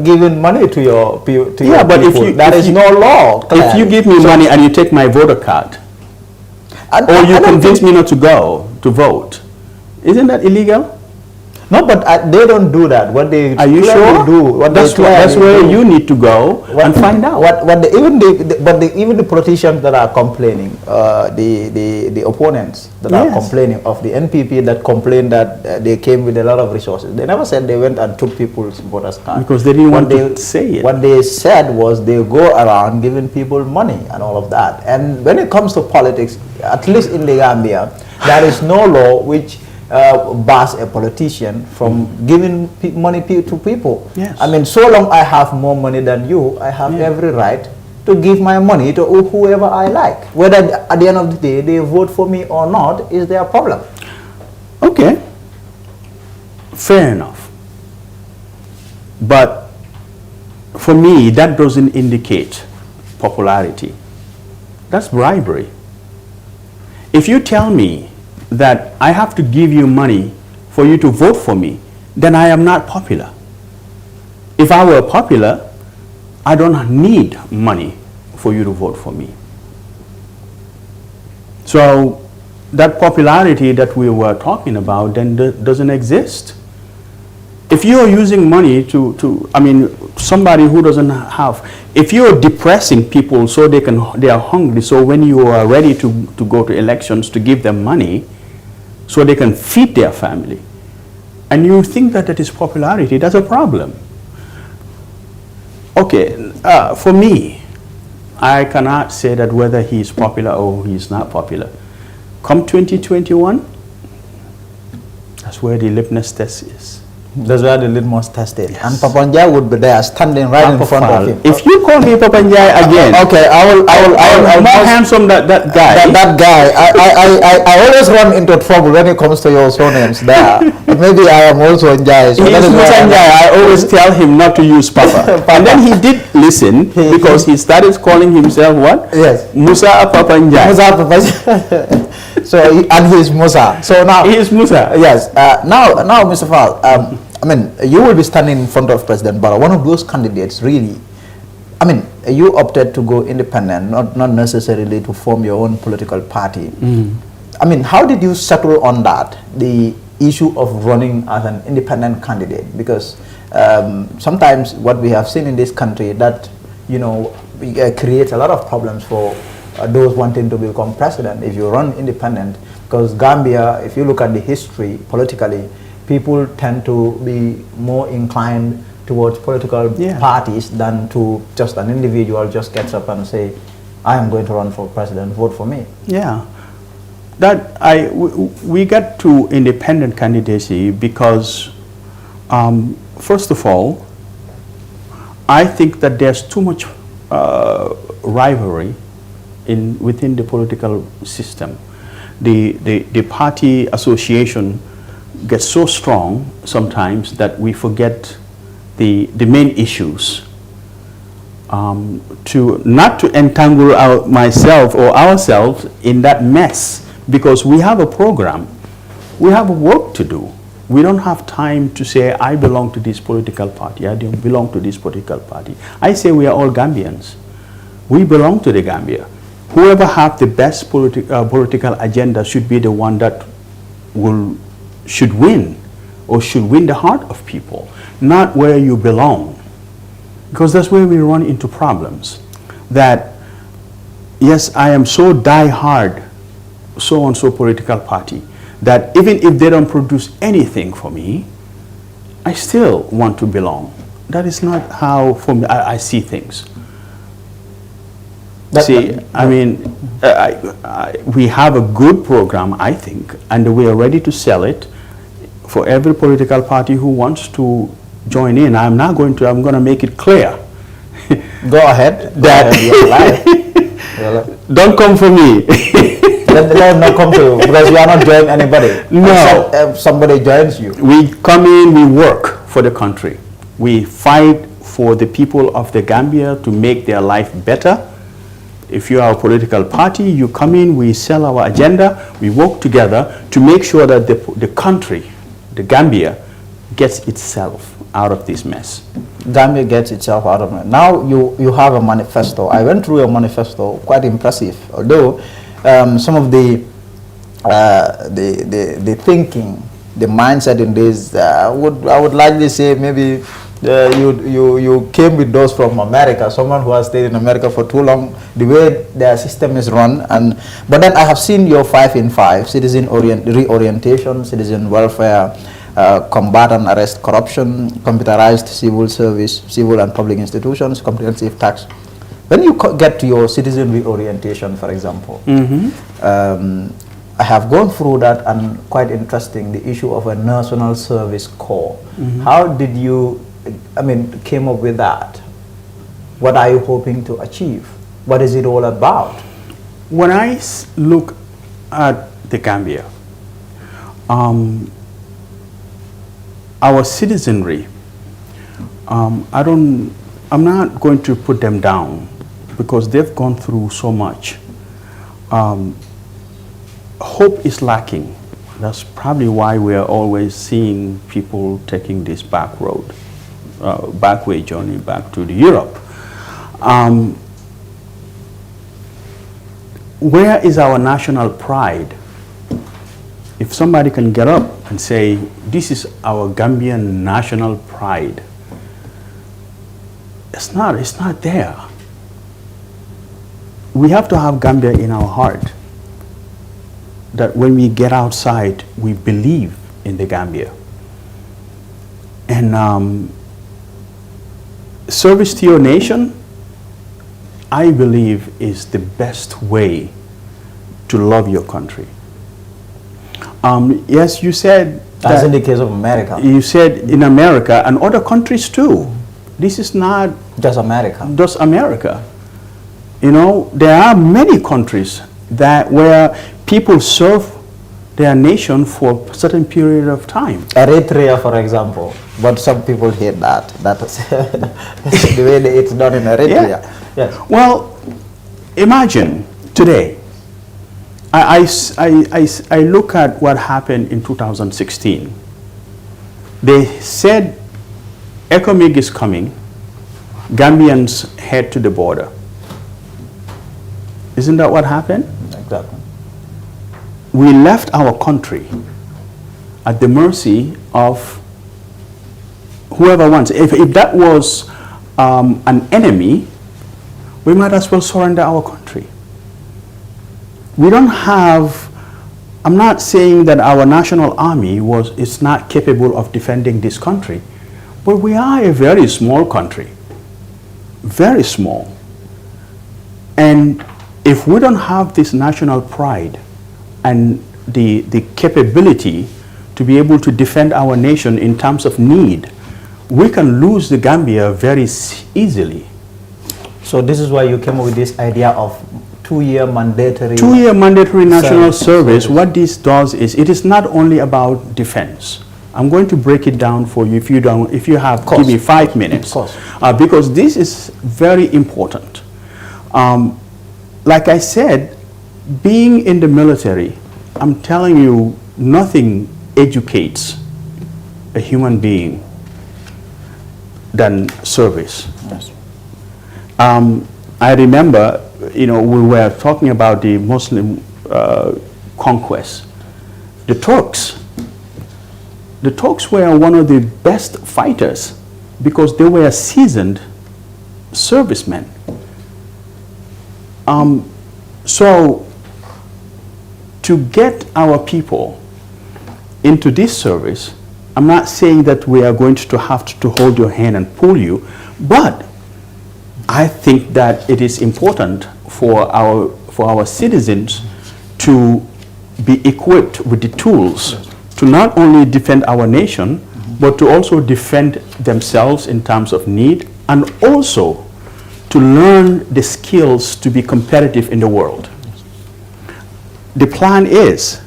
giving money to your people. But there is no law. Clearly. If you give me money and you take my voter card, or you convince me not to go to vote, isn't that illegal? No, but they don't do that. What they Are you sure? do? That's where you need to go and find out. Even the politicians that are complaining, the opponents that are complaining of the NPP that complained that they came with a lot of resources. They never said they went and took people's voters' cards because they didn't want to say it. What they said was they go around giving people money and all of that. And when it comes to politics, at least in the Gambia, there is no law which bars a politician from giving money to people. Yes. I mean, so long I have more money than you, I have every right to give my money to whoever I like. Whether at the end of the day they vote for me or not is their problem. Okay, fair enough. But for me, that doesn't indicate popularity. That's bribery. If you tell me that I have to give you money for you to vote for me, then I am not popular. If I were popular, I don't need money for you to vote for me. So that popularity that we were talking about then doesn't exist. If you're using money I mean, somebody who doesn't have, if you're depressing people so they are hungry, so when you are ready to go to elections to give them money so they can feed their family, and you think that is popularity, that's a problem. Okay, for me, I cannot say that whether he is popular or he is not popular. Come 2021, that's where the litmus test is. That's where the litmus test is. And Papa Njai would be there standing right in front of him. If you call me Papa Njai again, okay, I will more handsome that guy. That guy, I always run into trouble when it comes to your surnames there. Maybe I am also Njai. So he is Musa Njai. I always tell him not to use Papa. And then he did listen because he started calling himself what? Yes. Musa Papa Njai. Musa Papa Njai. So, and he is Musa. So now he is Musa. Yes. Now, Mr. Faal, I mean, you will be standing in front of President Barrow, one of those candidates, really. I mean, you opted to go independent, not necessarily to form your own political party. I mean, how did you settle on that, the issue of running as an independent candidate? Because sometimes what we have seen in this country that, you know, creates a lot of problems for those wanting to become president if you run independent. Because Gambia, if you look at the history politically, people tend to be more inclined towards political parties than to just an individual just gets up and say, I am going to run for president, vote for me. Yeah. We got to independent candidacy because, first of all, I think that there's too much rivalry within the political system. The party association gets so strong sometimes that we forget the main issues. Not to entangle myself or ourselves in that mess, because we have a program, we have work to do. We don't have time to say, I belong to this political party, I don't belong to this political party. I say we are all Gambians. We belong to the Gambia. Whoever have the best political agenda should be the one that should win, or should win the heart of people, not where you belong. Because that's where we run into problems. That, yes, I am so die-hard so-and-so political party, that even if they don't produce anything for me, I still want to belong. That is not how, for me, I see things. I mean, we have a good program, I think, and we are ready to sell it for every political party who wants to join in. I'm going to make it clear. Go ahead. Don't come for me. Let them not come to you, because you are not joining anybody. No. Except somebody joins you. We come in, we work for the country. We fight for the people of the Gambia to make their life better. If you are a political party, you come in, we sell our agenda, we work together to make sure that the country, the Gambia, gets itself out of this mess. Gambia gets itself out of it. Now you have a manifesto. I went through your manifesto, quite impressive. Although some of the thinking the mindset in this, I would likely say maybe you came with those from America, someone who has stayed in America for too long, the way their system is run. But then I have seen your 5 in 5, citizen reorientation, citizen welfare, combat and arrest corruption, computerized civil service, civil and public institutions, comprehensive tax. When you get to your citizen reorientation, for example, I have gone through that, and quite interesting, the issue of a national service corps. How did you, came up with that? What are you hoping to achieve? What is it all about? When I look at the Gambia, our citizenry, I'm not going to put them down because they've gone through so much. Hope is lacking. That's probably why we are always seeing people taking this back road, backway journey back to Europe. Where is our national pride? If somebody can get up and say, this is our Gambian national pride, it's not there. We have to have Gambia in our heart, that when we get outside, we believe in the Gambia. And service to your nation, I believe, is the best way to love your country. Yes, you said as in the case of America. You said in America and other countries too. This is not just America. Just America. You know, there are many countries where people serve their nation for a certain period of time. Eritrea, for example, but some people hate that. That's the way it's done in Eritrea. Yeah. Yes. Well, imagine today. I look at what happened in 2016. They said ECOMIG is coming. Gambians head to the border. Isn't that what happened? Exactly. We left our country at the mercy of whoever wants. If that was an enemy, we might as well surrender our country. We don't have, I'm not saying that our national army is not capable of defending this country, but we are a very small country, very small. And if we don't have this national pride and the capability to be able to defend our nation in terms of need, we can lose the Gambia very easily. So this is why you came up with this idea of 2-year mandatory... 2-year mandatory national service. What this does is, it is not only about defense. I'm going to break it down for you if you have, give me 5 minutes. Of course. Because this is very important. Like I said, being in the military, I'm telling you, nothing educates a human being than service. Yes. I remember, we were talking about the Muslim conquest. The Turks were one of the best fighters because they were seasoned servicemen. So to get our people into this service, I'm not saying that we are going to have to hold your hand and pull you, but I think that it is important for our citizens to be equipped with the tools to not only defend our nation, but to also defend themselves in terms of need, and also to learn the skills to be competitive in the world. The plan is,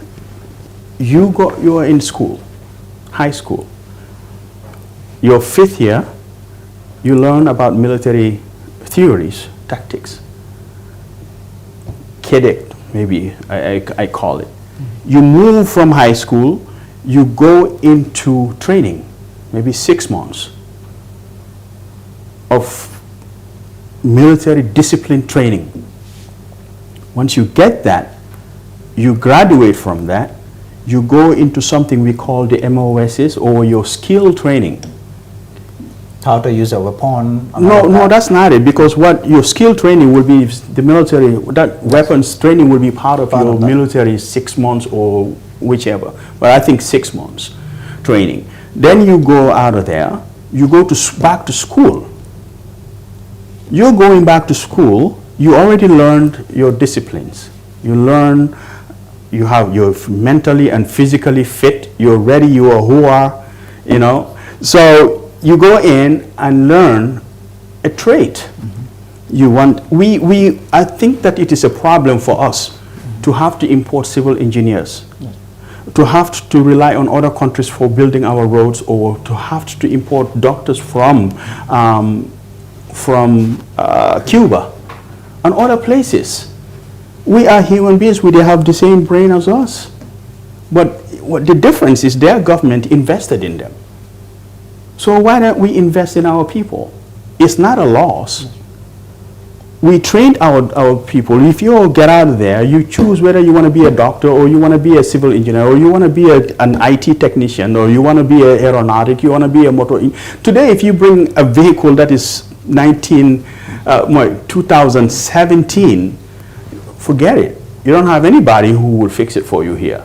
you are in school, high school. Your 5th year, you learn about military theories, tactics. Cadet, maybe I call it. You move from high school, you go into training, maybe 6 months of military discipline training. Once you get that, you graduate from that, you go into something we call the MOSs, or your skill training. How to use a weapon? No, that's not it, because what your skill training will be, the military, that weapons training will be part of your military 6 months or whichever, but I think 6 months training. Then you go out of there, you go back to school. You're going back to school, you already learned your disciplines. You're mentally and physically fit, you're ready, you are who are, you know. So you go in and learn a trait. I think that it is a problem for us to have to import civil engineers, to have to rely on other countries for building our roads, or to have to import doctors from Cuba and other places. We are human beings, they have the same brain as us. But what the difference is, their government invested in them. So why don't we invest in our people? It's not a loss. We trained our people. If you get out of there, you choose whether you want to be a doctor, or you want to be a civil engineer, or you want to be an IT technician, or you want to be an aeronautic, you want to be a motor. Today, if you bring a vehicle that is 2017, forget it. You don't have anybody who will fix it for you here.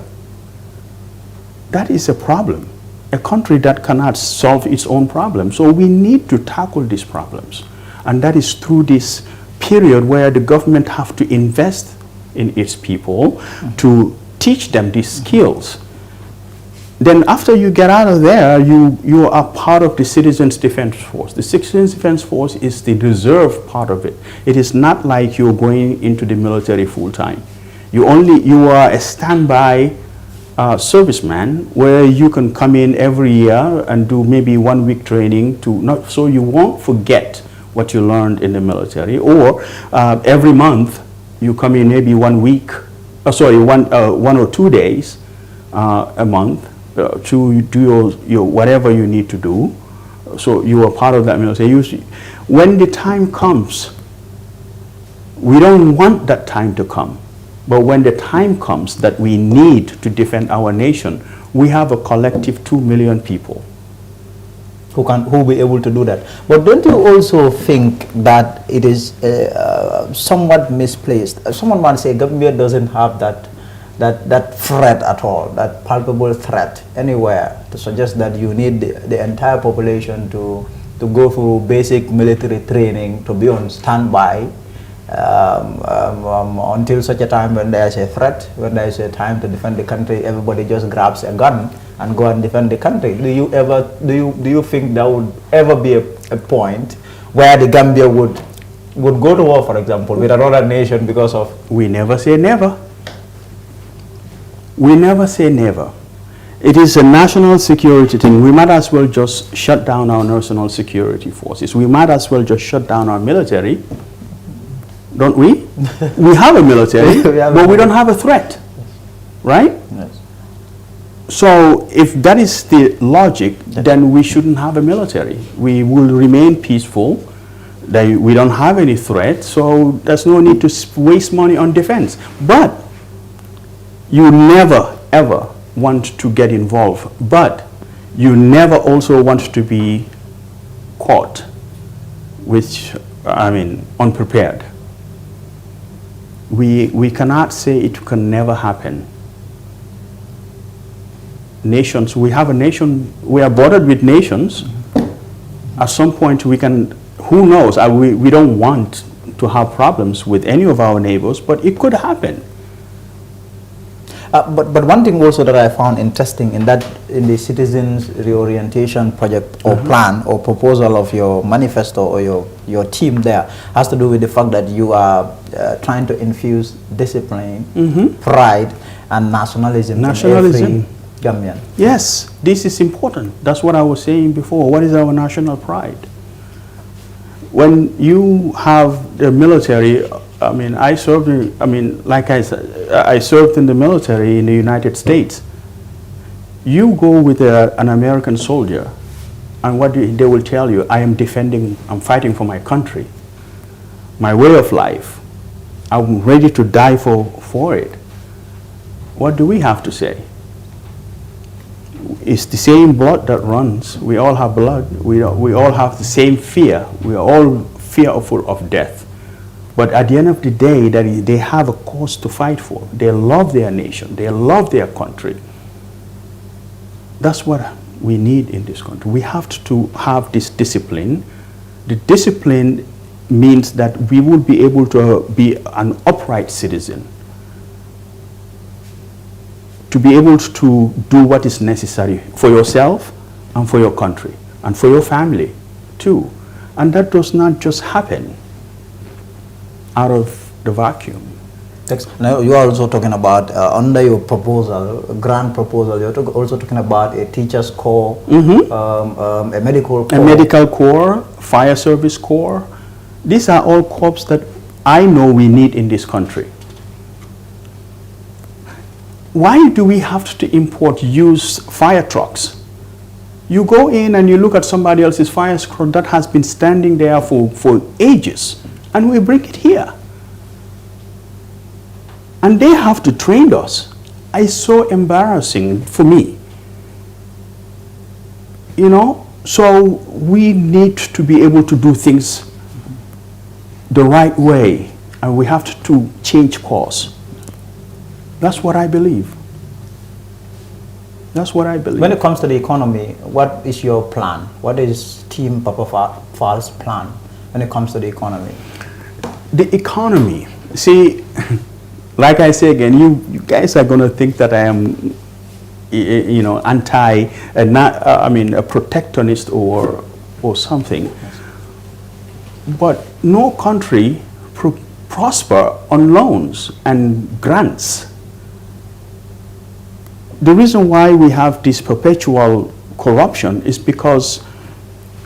That is a problem. A country that cannot solve its own problems. So we need to tackle these problems. And that is through this period where the government have to invest in its people to teach them these skills. Then after you get out of there, you are part of the Citizens Defense Force. The Citizens Defense Force is the reserve part of it. It is not like you're going into the military full time. You are a standby serviceman, where you can come in every year and do maybe 1 week training so you won't forget what you learned in the military, or every month you come in maybe 1 week, one or 2 days a month to do your whatever you need to do. So you are part of that military. When the time comes, we don't want that time to come. But when the time comes that we need to defend our nation, we have a collective 2 million people who will be able to do that. But don't you also think that it is somewhat misplaced? Someone might say Gambia doesn't have that threat at all, that palpable threat anywhere, to suggest that you need the entire population to go through basic military training, to be on standby until such a time when there is a threat, when there is a time to defend the country. Everybody just grabs a gun and go and defend the country. Do you think there would ever be a point where the Gambia would go to war, for example, with another nation because of? We never say never. We never say never. It is a national security thing. We might as well just shut down our national security forces. We might as well just shut down our military. Don't we? We have a military, but we don't have a threat, right? Yes. So if that is the logic, then we shouldn't have a military. We will remain peaceful. We don't have any threat, so there's no need to waste money on defense. But you never, ever want to get involved, but you never also want to be caught, unprepared. We cannot say it can never happen. Nations, we have a nation, we are bordered with nations. At some point we can, who knows, we don't want to have problems with any of our neighbors, but it could happen. But one thing also that I found interesting in the Citizens Reorientation Project or plan or proposal of your manifesto or your team there has to do with the fact that you are trying to infuse discipline, pride, and nationalism in every Gambian. Yes, this is important. That's what I was saying before. What is our national pride? When you have the military, I served in the military in the United States. You go with an American soldier, and what they will tell you, I'm fighting for my country, my way of life. I'm ready to die for it. What do we have to say? It's the same blood that runs. We all have blood. We all have the same fear. We are all fearful of death. But at the end of the day, they have a cause to fight for. They love their nation. They love their country. That's what we need in this country. We have to have this discipline. The discipline means that we will be able to be an upright citizen, to be able to do what is necessary for yourself and for your country and for your family too. And that does not just happen out of the vacuum. Now you are also talking about, under your proposal, grant proposal, you're also talking about a teacher's corps, a medical corps. A medical corps, fire service corps. These are all corps that I know we need in this country. Why do we have to import used fire trucks? You go in and you look at somebody else's fire truck that has been standing there for ages, and we bring it here. And they have to train us. It's so embarrassing for me. You know, so we need to be able to do things the right way, and we have to change course. That's what I believe. That's what I believe. When it comes to the economy, what is your plan? What is Team Papa Faal's plan when it comes to the economy? The economy, see, like I say again, you guys are going to think that I am, you know, a protectionist or something. But no country prosper on loans and grants. The reason why we have this perpetual corruption is because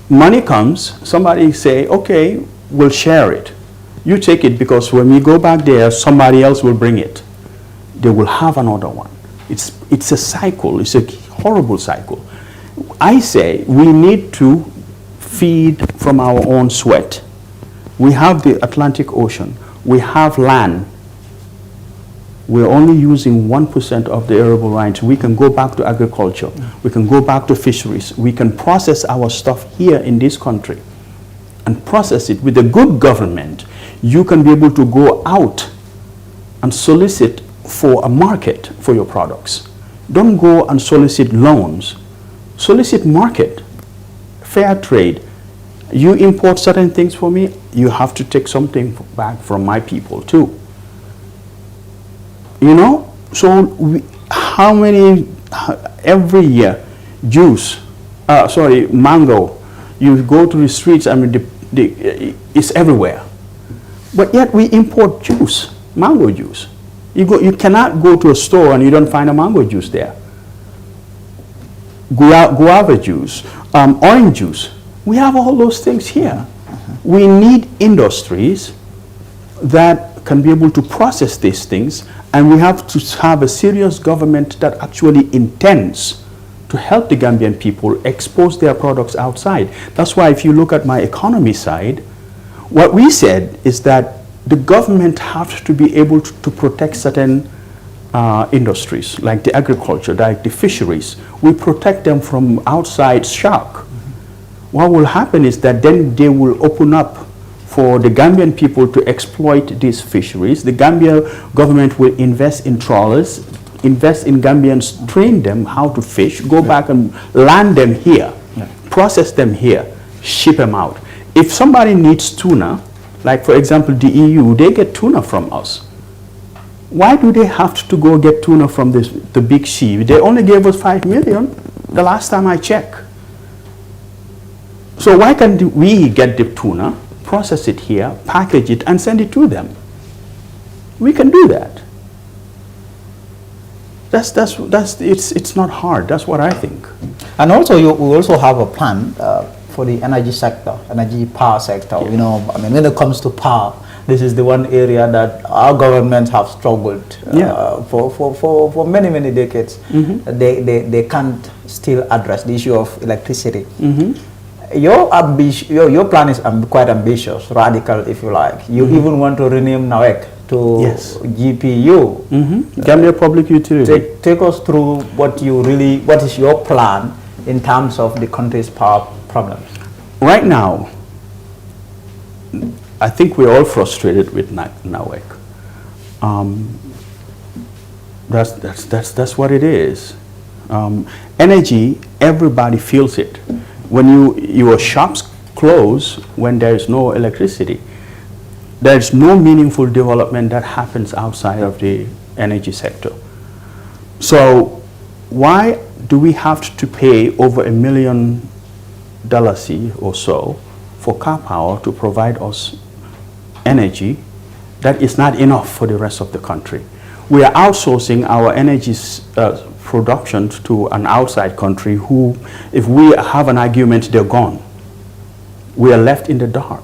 money comes, somebody say, okay, we'll share it. You take it because when we go back there, somebody else will bring it. They will have another one. It's a cycle. It's a horrible cycle. I say we need to feed from our own sweat. We have the Atlantic Ocean. We have land. We're only using 1% of the arable rights. We can go back to agriculture. We can go back to fisheries. We can process our stuff here in this country and process it with a good government. You can be able to go out and solicit for a market for your products. Don't go and solicit loans. Solicit market, fair trade. You import certain things for me, you have to take something back from my people too. You know, so how many, every year, mango, you go to the streets, I mean, it's everywhere. But yet we import juice, mango juice. You cannot go to a store and you don't find a mango juice there. Guava juice, orange juice. We have all those things here. We need industries that can be able to process these things, and we have to have a serious government that actually intends to help the Gambian people expose their products outside. That's why if you look at my economy side, what we said is that the government has to be able to protect certain industries, like the agriculture, like the fisheries. We protect them from outside shock. What will happen is that then they will open up for the Gambian people to exploit these fisheries. The Gambian government will invest in trawlers, invest in Gambians, train them how to fish, go back and land them here, process them here, ship them out. If somebody needs tuna, like for example the EU, they get tuna from us. Why do they have to go get tuna from the big sea? They only gave us 5 million the last time I checked. So why can't we get the tuna, process it here, package it, and send it to them? We can do that. It's not hard. That's what I think. And also, we also have a plan for the energy sector, energy power sector. You know, I mean, when it comes to power, this is the one area that our governments have struggled for many decades. They can't still address the issue of electricity. Your plan is quite ambitious, radical, if you like. You even want to rename NAWEC to Yes. GPU. Gambia Public Utility. Take us through what is your plan in terms of the country's power problems? Right now, I think we're all frustrated with NAWEC. That's what it is. Energy, everybody feels it. When your shops close, when there is no electricity, there is no meaningful development that happens outside of the energy sector. So why do we have to pay over $1 million or so for car power to provide us energy that is not enough for the rest of the country? We are outsourcing our energy production to an outside country who, if we have an argument, they're gone. We are left in the dark.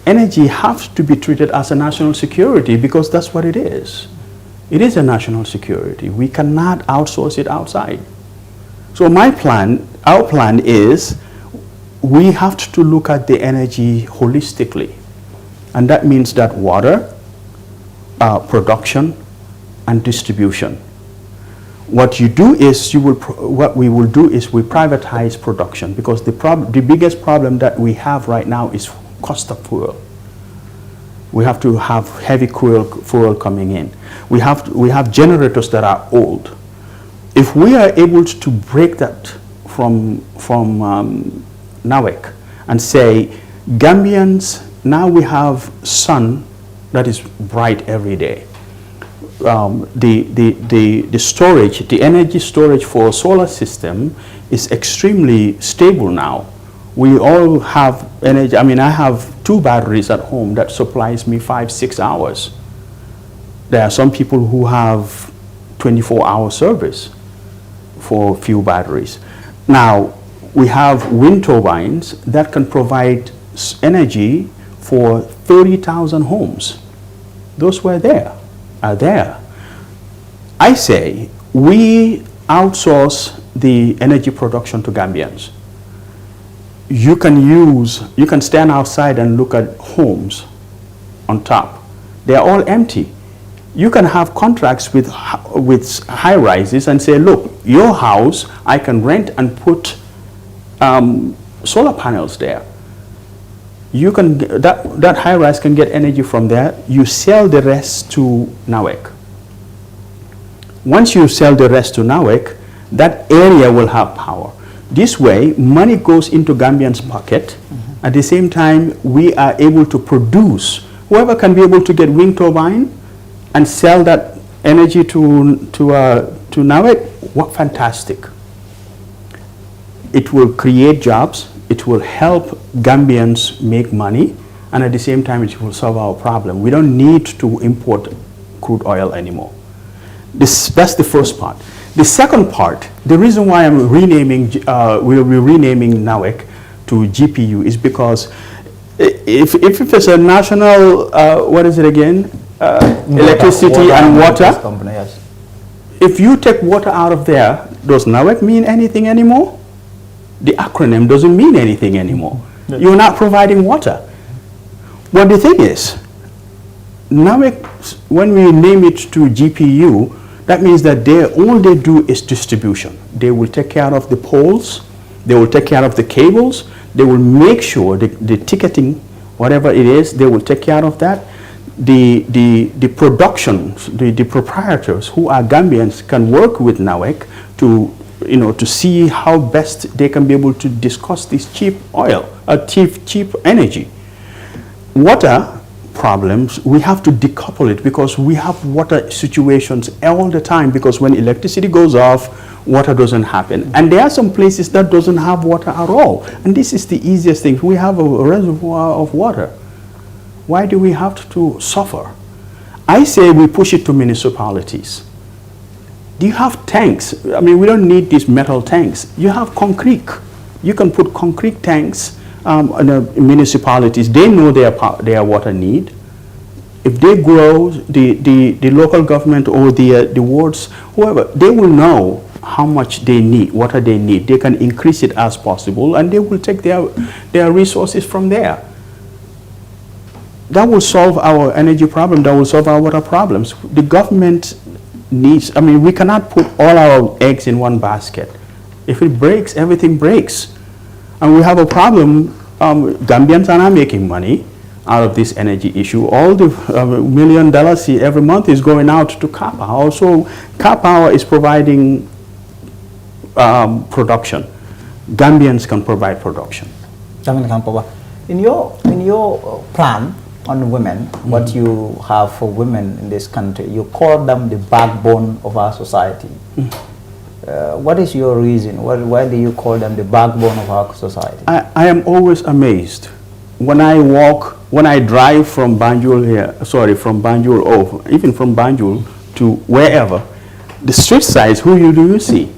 Energy has to be treated as a national security because that's what it is. It is a national security. We cannot outsource it outside. So our plan is we have to look at the energy holistically. And that means that water, production, and distribution. What we will do is we privatize production because the biggest problem that we have right now is cost of fuel. We have to have heavy fuel coming in. We have generators that are old. If we are able to break that from NAWEC and say, Gambians, now we have sun that is bright every day. The storage, the energy storage for a solar system is extremely stable now. We all have energy. I mean, I have 2 batteries at home that supplies me 5-6 hours. There are some people who have 24-hour service for few batteries. Now, we have wind turbines that can provide energy for 30,000 homes. Those are there. I say we outsource the energy production to Gambians. You can stand outside and look at homes on top. They are all empty. You can have contracts with high rises and say, look, your house, I can rent and put solar panels there. You can, that high rise can get energy from there. You sell the rest to NAWEC. Once you sell the rest to NAWEC, that area will have power. This way, money goes into Gambians' pocket. At the same time, we are able to produce. Whoever can be able to get wind turbine and sell that energy to NAWEC, what fantastic. It will create jobs. It will help Gambians make money, and at the same time, it will solve our problem. We don't need to import crude oil anymore. That's the first part. The second part, the reason why I'm renaming, we'll be renaming NAWEC to GPU is because if it's a national, what is it again? Electricity and water. Company, yes. If you take water out of there, does NAWEC mean anything anymore? The acronym doesn't mean anything anymore. Yes. You're not providing water. But the thing is, NAWEC, when we name it to GPU, that means that all they do is distribution. They will take care of the poles, they will take care of the cables, they will make sure the ticketing, whatever it is, they will take care of that. The production, the proprietors who are Gambians can work with NAWEC to see how best they can be able to discuss this cheap oil, cheap energy. Water problems, we have to decouple it because we have water situations all the time because when electricity goes off, water doesn't happen. And there are some places that doesn't have water at all. And this is the easiest thing. We have a reservoir of water. Why do we have to suffer? I say we push it to municipalities. Do you have tanks? I mean, we don't need these metal tanks. You have concrete. You can put concrete tanks in municipalities. They know their water need. If they grow, the local government or the wards, whoever, they will know how much they need, water they need. They can increase it as possible, and they will take their resources from there. that will solve our energy problem, that will solve our water problems. The government needs, I mean, we cannot put all our eggs in one basket. If it breaks, everything breaks. And we have a problem. Gambians are not making money out of this energy issue. All the $1 million every month is going out to car power. Also, car power is providing production. Gambians can provide production. In your plan on women, what you have for women in this country, you call them the backbone of our society. What is your reason? Why do you call them the backbone of our society? I am always amazed when I drive from Banjul from Banjul, even from Banjul to wherever, the street sides, who do you see?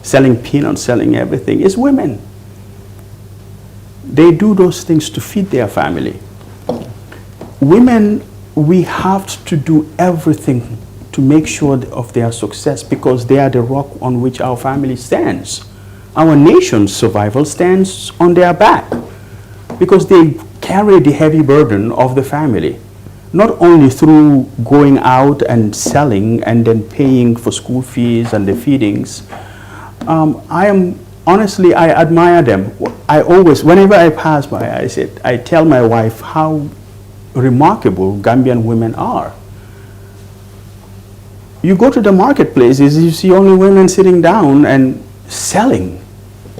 Selling peanuts, selling everything, is women. They do those things to feed their family. Women, we have to do everything to make sure of their success, because they are the rock on which our family stands. Our nation's survival stands on their back, because they carry the heavy burden of the family, not only through going out and selling and then paying for school fees and the feedings. Honestly, I admire them. I always, whenever I pass by, I tell my wife how remarkable Gambian women are. You go to the marketplaces, you see only women sitting down and selling.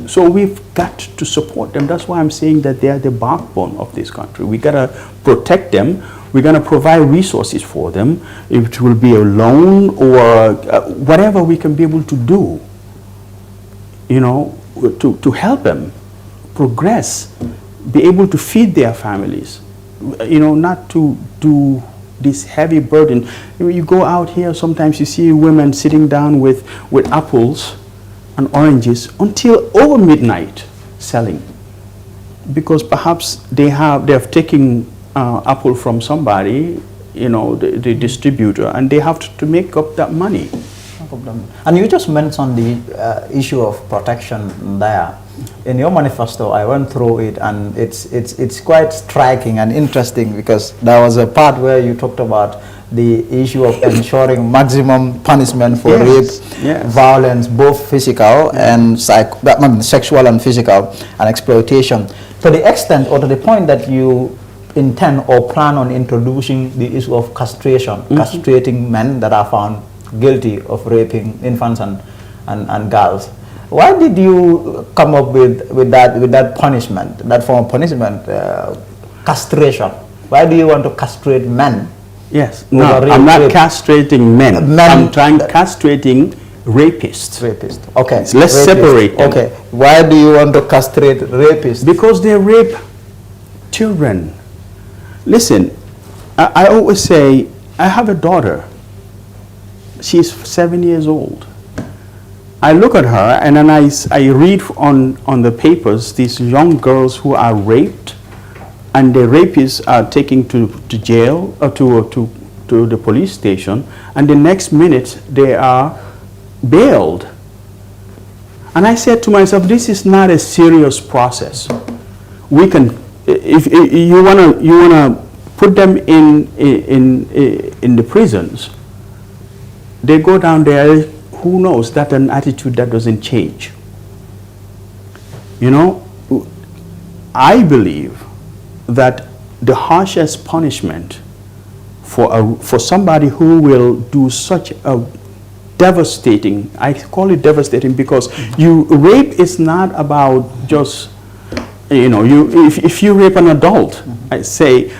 So we've got to support them. That's why I'm saying that they are the backbone of this country. We gotta protect them. We're gonna provide resources for them. It will be a loan or whatever we can be able to do, you know, to help them progress, be able to feed their families, you know, not to do this heavy burden. You go out here, sometimes you see women sitting down with apples and oranges until over midnight selling, because perhaps they have taken apple from somebody, you know, the distributor, and they have to make up that money. And you just mentioned the issue of protection there. In your manifesto, I went through it, and it's quite striking and interesting, because there was a part where you talked about the issue of ensuring maximum punishment for rape, violence, both physical and sexual and physical, and exploitation, to the extent or to the point that you intend or plan on introducing the issue of castration, castrating men that are found guilty of raping infants and girls. Why did you come up with that punishment, that form of punishment, castration? Why do you want to castrate men? Yes, no, I'm not castrating men. I'm castrating rapists. Rapists. Okay. So let's separate them. Okay. Why do you want to castrate rapists? Because they rape children. Listen, I always say, I have a daughter. She's 7 years old. I look at her, and then I read on the papers these young girls who are raped, and the rapists are taken to jail or to the police station, and the next minute they are bailed. And I said to myself, this is not a serious process. We can, if you wanna put them in the prisons, they go down there. Who knows? That's an attitude that doesn't change. You know, I believe that the harshest punishment for somebody who will do such a devastating, I call it devastating because rape is not about just, you know, if you rape an adult, I say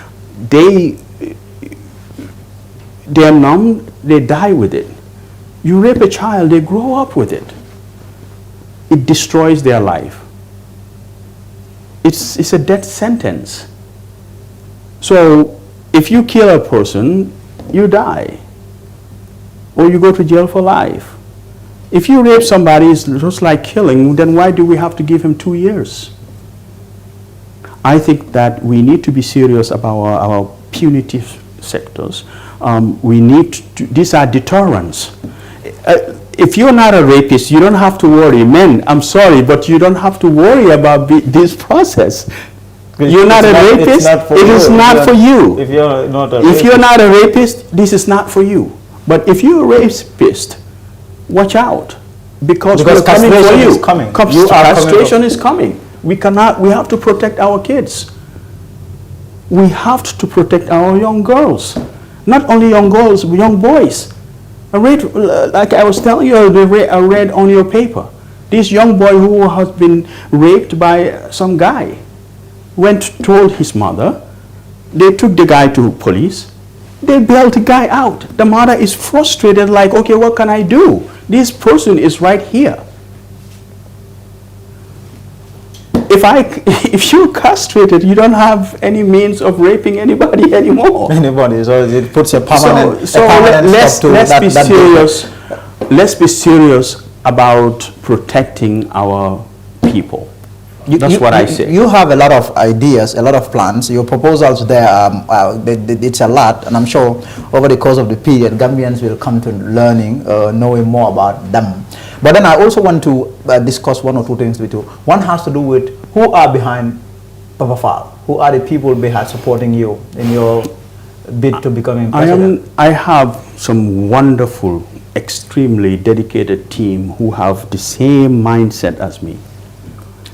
they're numb, they die with it. You rape a child, they grow up with it. It destroys their life. It's a death sentence. So if you kill a person, you die. Or you go to jail for life. If you rape somebody, it's just like killing, then why do we have to give him 2 years? I think that we need to be serious about our punitive sectors. We need to, these are deterrents. If you're not a rapist, you don't have to worry. Men, I'm sorry, but you don't have to worry about this process. You're not a rapist. It is not for you. If you're not a If you're not a rapist, this is not for you. But if you're a rapist, watch out. Because we're coming for castration you. is coming. Castration is coming. We have to protect our kids. We have to protect our young girls. Not only young girls, but young boys. Like I was telling you, I read on your paper. This young boy who has been raped by some guy told his mother. They took the guy to police. They bailed the guy out. The mother is frustrated, like, okay, what can I do? This person is right here. If you're castrated, you don't have any means of raping anybody anymore. Anybody, so it puts a permanent. Let's be serious about protecting our people. That's what I say. You have a lot of ideas, a lot of plans. Your proposals there, it's a lot, and I'm sure over the course of the period, Gambians will come to learning, knowing more about them. But then I also want to discuss one or two things with you. One has to do with who are behind Papa Faal. Who are the people behind supporting you in your bid to becoming president? I have some wonderful, extremely dedicated team who have the same mindset as me.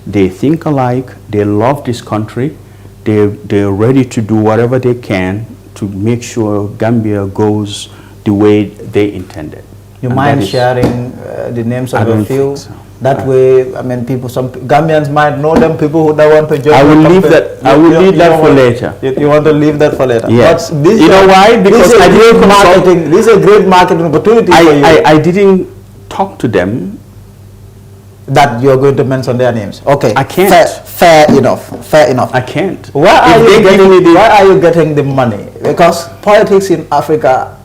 They think alike, they love this country, they're ready to do whatever they can to make sure Gambia goes the way they intended. You mind sharing the names of a few? So. That way, I mean, some Gambians might know them, people who don't want to join. I will leave that. I will leave that for later. You want to leave that for later? Yes. You know why? Because this is a great marketing opportunity for you. I didn't talk to them. That you're going to mention their names. Okay. I can't. Fair enough. Fair enough. I can't. Why are you getting the money? Because politics in Africa,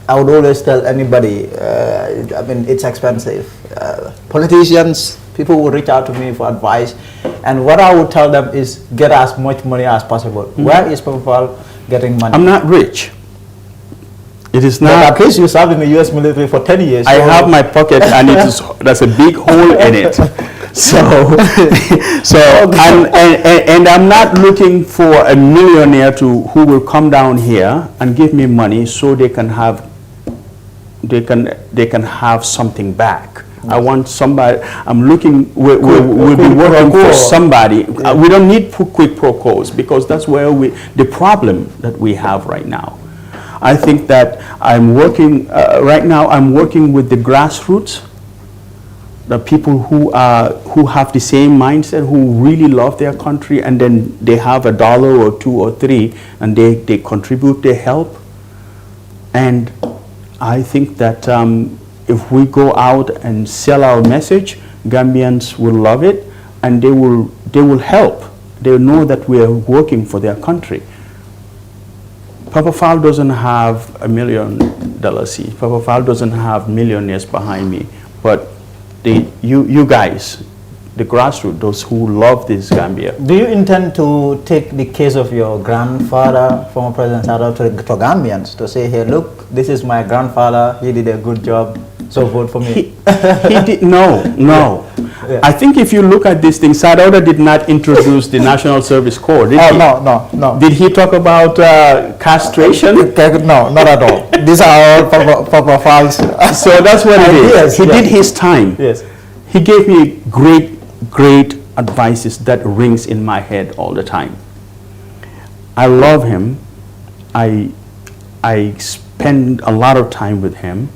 I would always tell anybody, I mean, it's expensive. Politicians, people will reach out to me for advice, and what I would tell them is get as much money as possible. Where is Papa Faal getting money? I'm not rich. It is not. But at least you served in the U.S. military for 10 years. I have my pocket, and there's a big hole in it. And I'm not looking for a millionaire who will come down here and give me money so they can have something back. I want somebody. I'm looking. We'll be working for somebody. We don't need quick pro quos because that's where the problem that we have right now. I think that I'm working right now. I'm working with the grassroots, the people who have the same mindset, who really love their country, and then they have $1 or $2 or $3, and they contribute, they help. And I think that if we go out and sell our message, Gambians will love it, and they will help. They know that we are working for their country. Papa Faal doesn't have $1 million. Papa Faal doesn't have millionaires behind me. But you guys, the grassroots, those who love this Gambia. Do you intend to take the case of your grandfather, former President Sado, to Gambians to say, hey, look, this is my grandfather, he did a good job, so vote for me? He did, no. Yeah. I think if you look at this thing, Sadauda did not introduce the National Service Corps, did he? No. Did he talk about castration? No, not at all. These are all Papa Faal's. So that's what it is. He did his time. Yes. He gave me great advices that rings in my head all the time. I love him. I spend a lot of time with him.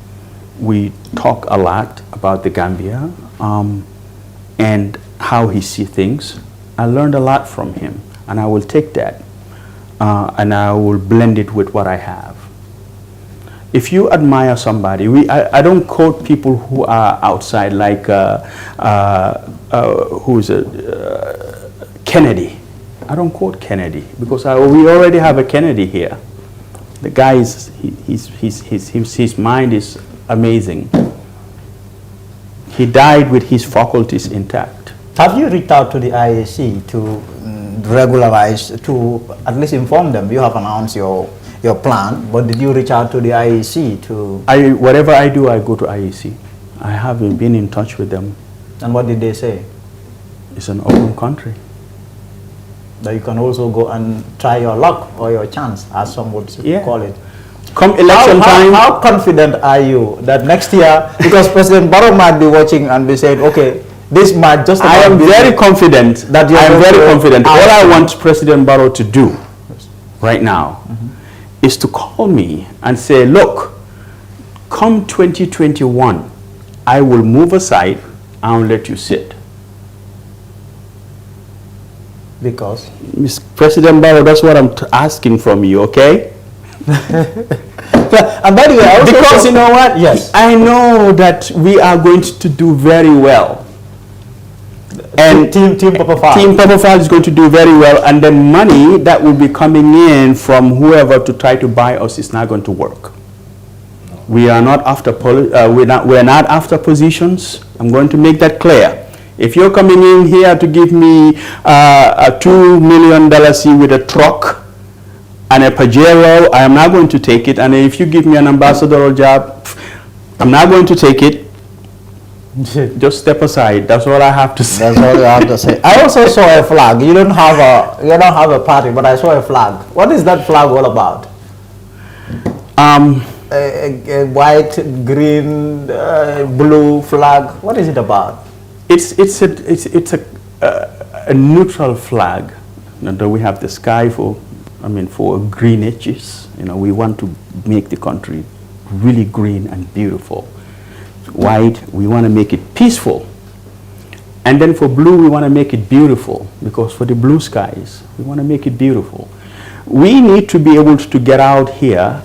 We talk a lot about the Gambia. And how he sees things. I learned a lot from him, and I will take that and I will blend it with what I have. If you admire somebody, I don't quote people who are outside, like who's Kennedy. I don't quote Kennedy because we already have a Kennedy here. The guy his mind is amazing. He died with his faculties intact. Have you reached out to the IAC to regularize, to at least inform them? You have announced your plan, but did you reach out to the IAC to? Whatever I do, I go to IAC. I haven't been in touch with them. And what did they say? It's an open country. That you can also go and try your luck or your chance, as some would call it. Come election time. How confident are you that next year, because President Barrow might be watching and be saying, okay, this might just... I am very confident that I am very confident. All I want President Barrow to do right now is to call me and say, look, come 2021, I will move aside and I'll let you sit. Because? Mr. President Barrow, that's what I'm asking from you, okay? And by the way, because you know what? Yes. I know that we are going to do very well. And Team Papa Faal. Team Papa Faal is going to do very well, and then money that will be coming in from whoever to try to buy us is not going to work. We are not after we're not after positions. I'm going to make that clear. If you're coming in here to give me a $2 million seat with a truck and a Pajero, I am not going to take it. And if you give me an ambassadorial job, I'm not going to take it. Just step aside. That's all I have to say. That's all you have to say. I also saw a flag. You don't have a party, but I saw a flag. What is that flag all about? A white, green, blue flag. What is it about? It's a neutral flag. We have the sky for green edges. We want to make the country really green and beautiful. White, we want to make it peaceful. And then for blue, we want to make it beautiful, because for the blue skies, we want to make it beautiful. We need to be able to get out here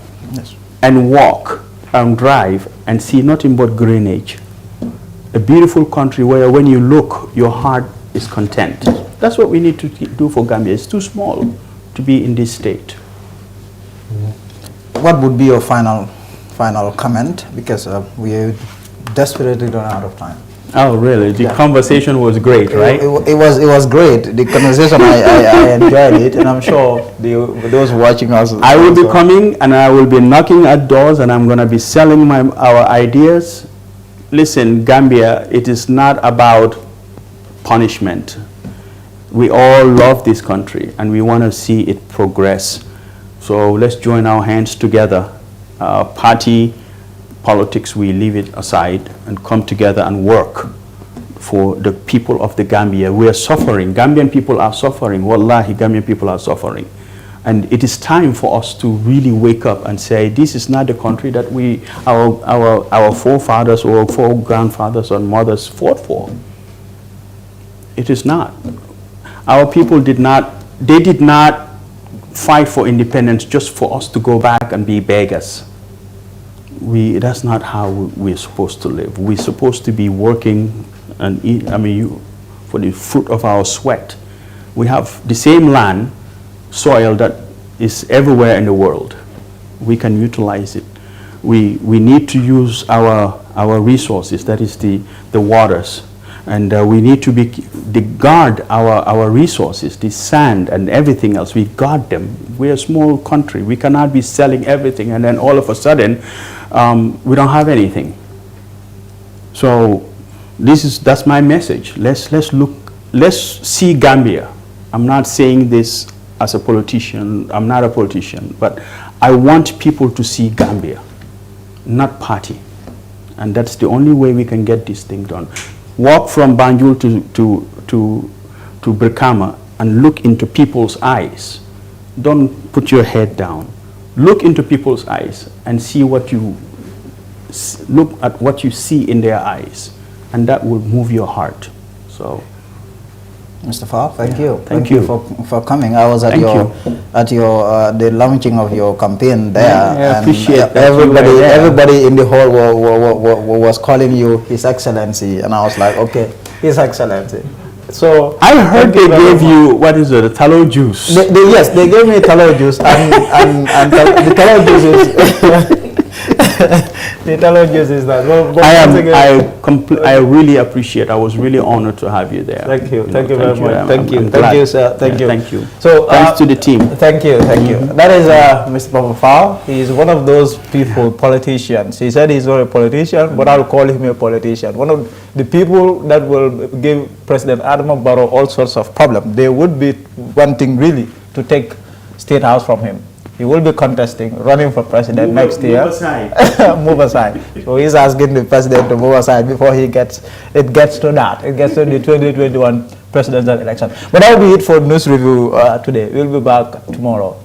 and walk and drive and see nothing but greenage. A beautiful country where when you look, your heart is content. That's what we need to do for Gambia. It's too small to be in this state. What would be your final comment? Because we desperately run out of time. Oh, really? The conversation was great, right? It was great. The conversation, I enjoyed it, and I'm sure those watching us. I will be coming and I will be knocking at doors, and I'm going to be selling our ideas. Listen, Gambia, it is not about punishment. We all love this country and we want to see it progress. So let's join our hands together. Party politics, we leave it aside and come together and work for the people of the Gambia. We are suffering. Gambian people are suffering. Wallahi, Gambian people are suffering. And it is time for us to really wake up and say, this is not the country that our forefathers or grandfathers and mothers fought for. It is not. Our people did not fight for independence just for us to go back and be beggars. That's not how we're supposed to live. We're supposed to be working and eat, for the fruit of our sweat. We have the same land, soil that is everywhere in the world. We can utilize it. We need to use our resources, that is the waters, and we need to guard our resources, the sand and everything else. We guard them. We're a small country. We cannot be selling everything and then all of a sudden we don't have anything. So that's my message. Let's see Gambia. I'm not saying this as a politician. I'm not a politician, but I want people to see Gambia, not party. And that's the only way we can get this thing done. Walk from Banjul to Brikama and look into people's eyes. Don't put your head down. Look into people's eyes and see look at what you see in their eyes, and that will move your heart. So, Mr. Faal, thank you. Thank you for coming. I was at the launching of your campaign there. I appreciate that. Everybody in the hall was calling you His Excellency, and I was like, okay, His Excellency. So I heard they gave you, what is it, tallow juice? Yes, they gave me tallow juice, and the tallow juice is The challenges is that. But I really appreciate. I was really honored to have you there. Thank you. Thank you know, very much. Thank you. I'm Thank glad. you, sir. Thank you. Thank you. So thanks to the team. Thank you. Thank you. That is Mr. Papa Faal. He is one of those people, politicians. He said he's not a politician, but I'll call him a politician. One of the people that will give President Adama Barrow all sorts of problems. They would be wanting really to take State House from him. He will be contesting, running for president next year. Move aside. Move aside. So he's asking the president to move aside before it gets to that. It gets to the 2021 presidential election. But that will be it for News Review today. We'll be back tomorrow.